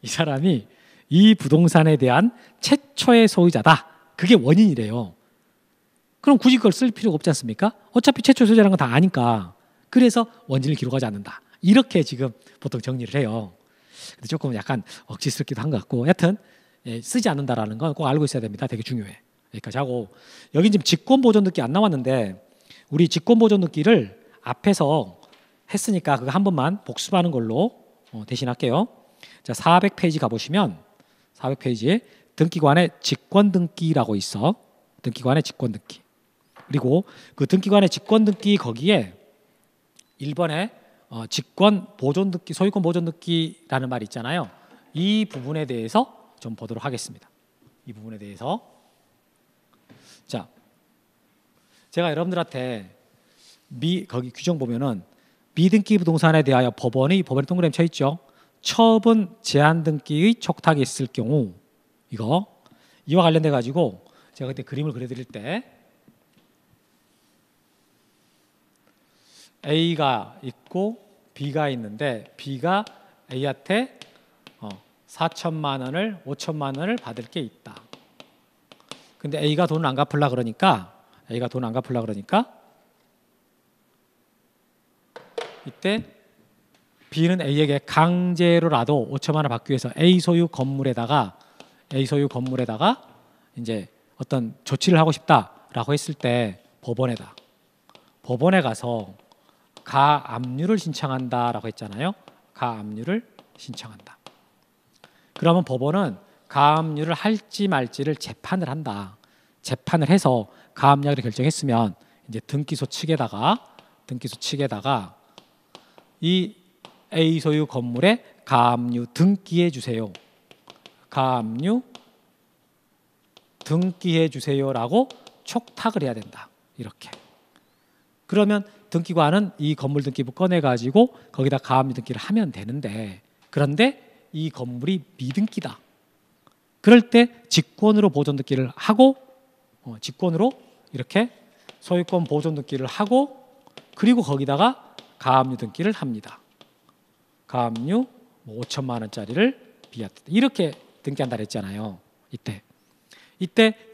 이 사람이 이 부동산에 대한 최초의 소유자다. 그게 원인이래요. 그럼 굳이 그걸 쓸 필요가 없지 않습니까? 어차피 최초 소유자라는 건 다 아니까. 그래서 원인을 기록하지 않는다. 이렇게 지금 보통 정리를 해요. 근데 조금 약간 억지스럽기도 한 것 같고 여하튼 쓰지 않는다라는 건 꼭 알고 있어야 됩니다. 되게 중요해. 여기까지 하고 여기 지금 직권보존등기 안 나왔는데 우리 직권보존등기를 앞에서 했으니까 그거 한 번만 복습하는 걸로 대신할게요. 자, 400페이지 가보시면 400페이지에 등기관의 직권등기라고 있어. 등기관의 직권등기. 그리고 그 등기관의 직권등기 거기에 1번에 직권보존등기, 소유권보존등기라는 말이 있잖아요. 이 부분에 대해서 좀 보도록 하겠습니다. 이 부분에 대해서. 자, 제가 여러분들한테 거기 규정 보면은 미등기 부동산에 대하여 법원에 동그라미 쳐 있죠. 처분 제한 등기의 촉탁이 있을 경우 이와 관련돼 가지고 제가 그때 그림을 그려드릴 때 A가 있고 B가 있는데 B가 A한테 4천만 원을 5천만 원을 받을 게 있다. 근데 A가 돈을 안 갚으려 그러니까 이때 B는 A에게 강제로라도 5천만 원을 받기 위해서 A 소유 건물에다가 이제 어떤 조치를 하고 싶다라고 했을 때 법원에 가서 가압류를 신청한다라고 했잖아요. 가압류를 신청한다. 그러면 법원은 가압류를 할지 말지를 재판을 한다. 재판을 해서 가압류를 결정했으면 이제 등기소 측에다가 이 A 소유 건물에 가압류 등기해 주세요. 가압류 등기해 주세요라고 촉탁을 해야 된다. 이렇게. 그러면 등기관은 이 건물 등기부 꺼내 가지고 거기다 가압류 등기를 하면 되는데 그런데 이 건물이 미등기다. 그럴 때 직권으로 보존 등기를 하고 직권으로 이렇게 소유권 보존 등기를 하고 그리고 거기다가 가압류 등기를 합니다. 가압류 5천만 원짜리를 비하한다. 이렇게 등기한다 그랬잖아요. 이때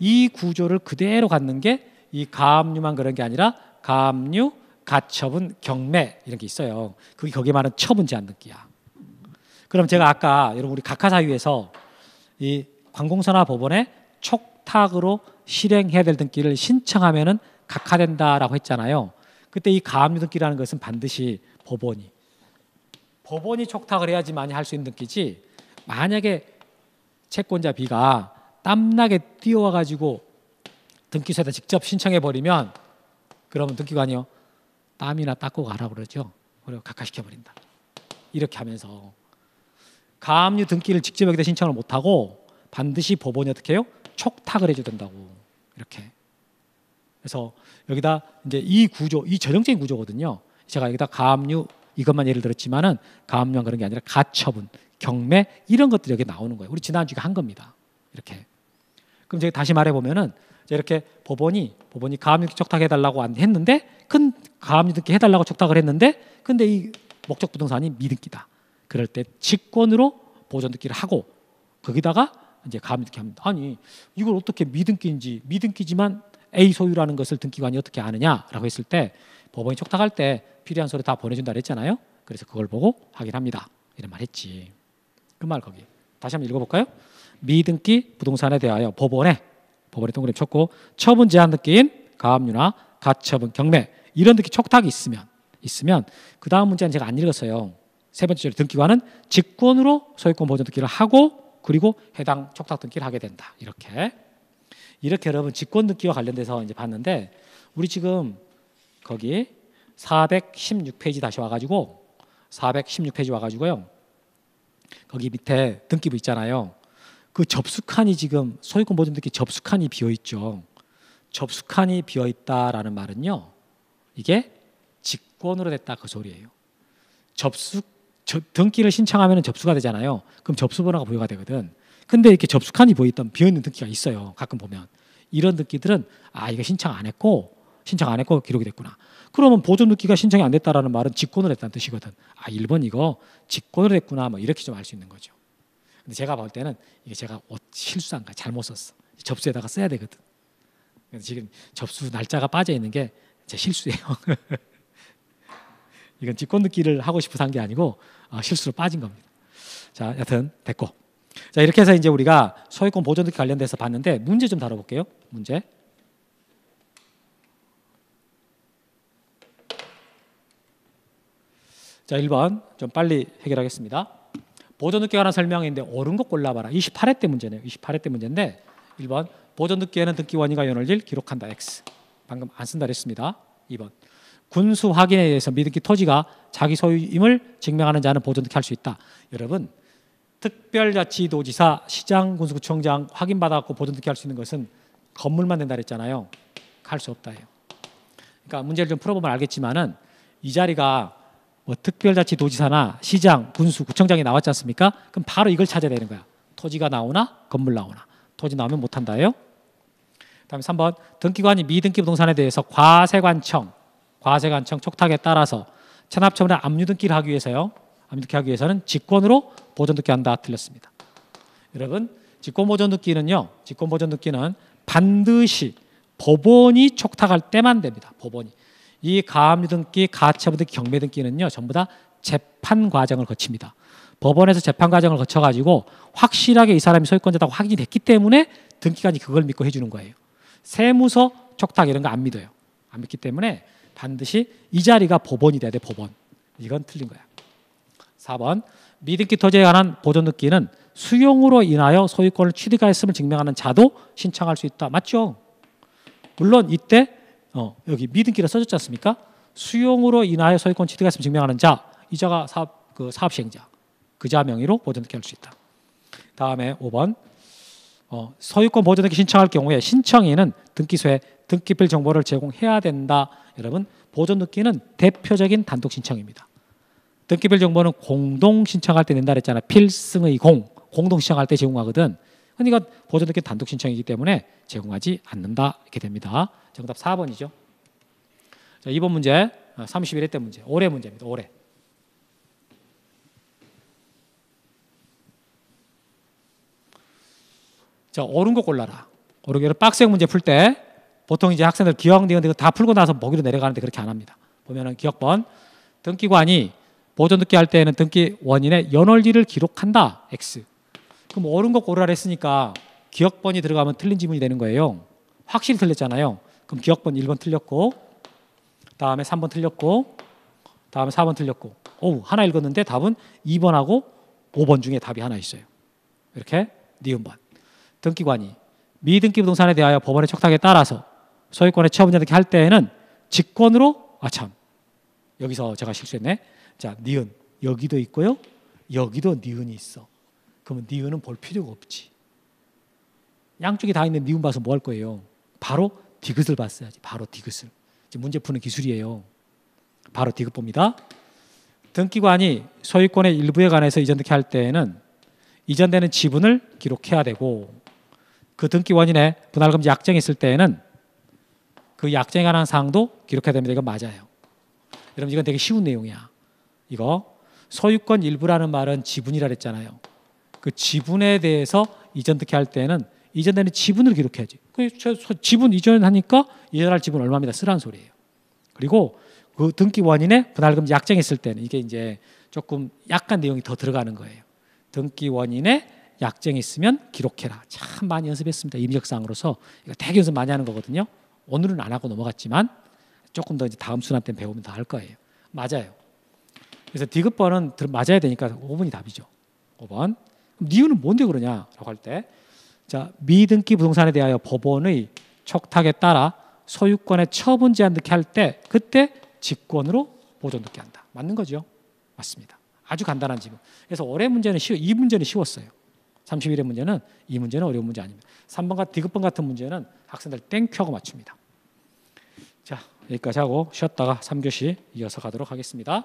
이 구조를 그대로 갖는 게 이 가압류만 그런 게 아니라 가압류, 가처분, 경매 이런 게 있어요. 그게 거기에 말하는 처분 제한 등기야. 그럼 제가 아까 여러분 우리 각하사유에서 이 관공서나 법원에 촉탁으로 실행해야 될 등기를 신청하면은 각하된다라고 했잖아요. 그때 이 가압류 등기라는 것은 반드시 법원이 촉탁을 해야지만이 할 수 있는 등기지. 만약에 채권자 B가 땀나게 뛰어와 가지고 등기소에다 직접 신청해 버리면 그러면 등기관이요 땀이나 닦고 가라 그러죠. 그리고 각하시켜 버린다. 이렇게 하면서 가압류 등기를 직접 여기다 신청을 못 하고 반드시 법원이 어떻게 해요? 촉탁을 해줘야 된다고. 이렇게. 그래서 여기다 이제 이 구조, 이 전형적인 구조거든요. 제가 여기다 가압류 이것만 예를 들었지만은 가압류만 그런 게 아니라 가처분, 경매 이런 것들이 여기 나오는 거예요. 우리 지난주에 한 겁니다. 이렇게. 그럼 제가 다시 말해 보면은 이렇게 법원이 가압류 촉탁해 달라고 했는데 큰 가압류 등기 해 달라고 촉탁을 했는데 근데 이 목적 부동산이 미등기다. 그럴 때 직권으로 보존 등기를 하고 거기다가 이제 가압류 등기 합니다. 아니 이걸 어떻게 미등기지만 A 소유라는 것을 등기관이 어떻게 아느냐라고 했을 때 법원이 촉탁할 때 필요한 서류 다 보내준다 그랬잖아요. 그래서 그걸 보고 확인합니다. 이런 말 했지. 그 말 거기. 다시 한번 읽어볼까요? 미등기 부동산에 대하여 법원에 동그라미 쳤고 처분 제한 등기인 가압류나 가처분 경매 이런 등기 촉탁이 있으면 그 다음 문제는 제가 안 읽었어요. 세 번째 줄 등기관은 직권으로 소유권 보존 등기를 하고 그리고 해당 촉탁 등기를 하게 된다. 이렇게 여러분 직권 등기와 관련돼서 이제 봤는데 우리 지금 거기 416페이지 다시 와가지고 416페이지 와가지고요. 거기 밑에 등기부 있잖아요. 그 접수칸이 지금 소유권 보존 등기 접수칸이 비어 있죠. 접수칸이 비어 있다라는 말은요. 이게 직권으로 됐다 그 소리예요. 등기를 신청하면 접수가 되잖아요. 그럼 접수번호가 부여가 되거든. 근데 이렇게 접수칸이 비어 있는 등기가 있어요. 가끔 보면 이런 등기들은 이거 신청 안 했고 기록이 됐구나. 그러면 보존 등기가 신청이 안 됐다라는 말은 직권으로 됐다는 뜻이거든. 1번 이거 직권으로 됐구나. 뭐 이렇게 좀 알 수 있는 거죠. 근데 제가 볼 때는 이게 제가 실수한 거야. 잘못 썼어. 접수에다가 써야 되거든. 그래서 지금 접수 날짜가 빠져 있는 게 제 실수예요. 이건 직권 등기를 하고 싶어서 한 게 아니고 실수로 빠진 겁니다. 자, 여튼 됐고. 자, 이렇게 해서 이제 우리가 소유권 보존 등기 관련돼서 봤는데 문제 좀 다뤄볼게요. 문제. 자, 1번 좀 빨리 해결하겠습니다. 보존 등기에 관한 설명인데 옳은 거 골라봐라. 28회 때 문제네요. 28회 때 문제인데 1번 보존 등기에는 등기원이가 연월일 기록한다. X. 방금 안 쓴다 그랬습니다. 2번 군수 확인에 의해서 미등기 토지가 자기 소유임을 증명하는 자는 보존 등기 할 수 있다. 여러분 특별자치도지사, 시장, 군수구청장 확인받아갖고 보존 등기 할 수 있는 것은 건물만 된다 그랬잖아요. 할 수 없다 해요. 그러니까 문제를 좀 풀어보면 알겠지만은 이 자리가 뭐 특별자치도지사나 시장, 군수, 구청장이 나왔지 않습니까? 그럼 바로 이걸 찾아야 되는 거야. 토지가 나오나 건물 나오나. 토지 나오면 못한다예요. 다음에 3번 등기관이 미등기 부동산에 대해서 과세관청 촉탁에 따라서 체납처분에 압류등기를 하기 위해서요. 압류등기 하기 위해서는 직권으로 보존등기한다. 틀렸습니다. 여러분 직권보존등기는 반드시 법원이 촉탁할 때만 됩니다. 법원이. 이 가압류등기, 가처분등기, 경매등기는요. 전부 다 재판 과정을 거칩니다. 법원에서 재판 과정을 거쳐가지고 확실하게 이 사람이 소유권자다고 확인이 됐기 때문에 등기관이 그걸 믿고 해주는 거예요. 세무서 촉탁 이런 거 안 믿어요. 안 믿기 때문에 반드시 이 자리가 법원이 돼야 돼. 법원. 이건 틀린 거야. 4번 미등기 토지에 관한 보존등기는 수용으로 인하여 소유권을 취득하였음을 증명하는 자도 신청할 수 있다. 맞죠? 물론 이때 여기 미등기라 써졌지 않습니까? 수용으로 인하여 소유권 취득하였음을 증명하는 자, 이 자가 사업시행자, 그 자 명의로 보존등기 할 수 있다. 다음에 5번 소유권 보존등기 신청할 경우에 신청인은 등기소에 등기필 정보를 제공해야 된다. 여러분 보존등기는 대표적인 단독 신청입니다. 등기필 정보는 공동 신청할 때 낸다 그랬잖아. 필승의 공동 신청할 때 제공하거든. 그러니까 보존등기 단독 신청이기 때문에 제공하지 않는다. 이렇게 됩니다. 정답 4번이죠. 자, 2번 문제 31회 때 문제. 올해 문제입니다. 올해. 자, 옳은 거 골라라. 옳은 거를 빡세게 문제 풀 때 보통 이제 학생들 기억, 니은 다 풀고 나서 보기로 내려가는데 그렇게 안 합니다. 보면은 기억번 등기관이 보존 등기 할 때에는 등기 원인의 연월일을 기록한다. X. 그럼 옳은 거 고르라 했으니까 기억번이 들어가면 틀린 지문이 되는 거예요. 확실히 틀렸잖아요. 그럼 기억번 1번 틀렸고 다음에 3번 틀렸고 다음에 4번 틀렸고 하나 읽었는데 답은 2번하고 5번 중에 답이 하나 있어요. 이렇게 니은번. 등기관이 미등기 부동산에 대하여 법원의 촉탁에 따라서 소유권의 처분자 등기 할 때에는 직권으로 여기서 제가 실수했네. 자, 니은 여기도 있고요. 여기도 니은이 있어. 그러면 니은은 볼 필요가 없지. 양쪽에 다 있는 니은 봐서 뭐 할 거예요? 바로 디귿을 봤어야지. 바로 디귿을. 지금 문제 푸는 기술이에요. 바로 디귿 봅니다. 등기관이 소유권의 일부에 관해서 이전 등기할 때에는 이전되는 지분을 기록해야 되고 그 등기 원인에 분할금지 약정이 있을 때에는 그 약정에 관한 사항도 기록해야 됩니다. 이건 맞아요. 여러분 이건 되게 쉬운 내용이야. 이거 소유권 일부라는 말은 지분이라 그랬잖아요. 그 지분에 대해서 이전 등기할 때는 이전되는 지분을 기록해야지. 지분 이전하니까 이전할 지분 얼마입니다. 쓰라는 소리예요. 그리고 그 등기 원인에 분할금 약정이 있을 때는 이게 이제 조금 약간 내용이 더 들어가는 거예요. 등기 원인에 약정이 있으면 기록해라. 참 많이 연습했습니다. 임력상으로서 이거 되게 연습 많이 하는 거거든요. 오늘은 안 하고 넘어갔지만 조금 더 이제 다음 순환 때는 배우면 더 할 거예요. 맞아요. 그래서 디귿번은 맞아야 되니까 5번이 답이죠. 5번. 그럼 이유는 뭔데 그러냐라고 할 때, 자, 미등기 부동산에 대하여 법원의 촉탁에 따라 소유권의 처분 제한 등기 할 때 그때 직권으로 보존 등기 한다. 맞는 거죠? 맞습니다. 아주 간단한 질문. 그래서 올해 문제는 이 문제는 쉬웠어요. 31회 문제는 이 문제는 어려운 문제 아닙니다. 3번과 디귿번 같은 문제는 학생들 땡큐하고 맞춥니다. 자, 여기까지 하고 쉬었다가 3교시 이어서 가도록 하겠습니다.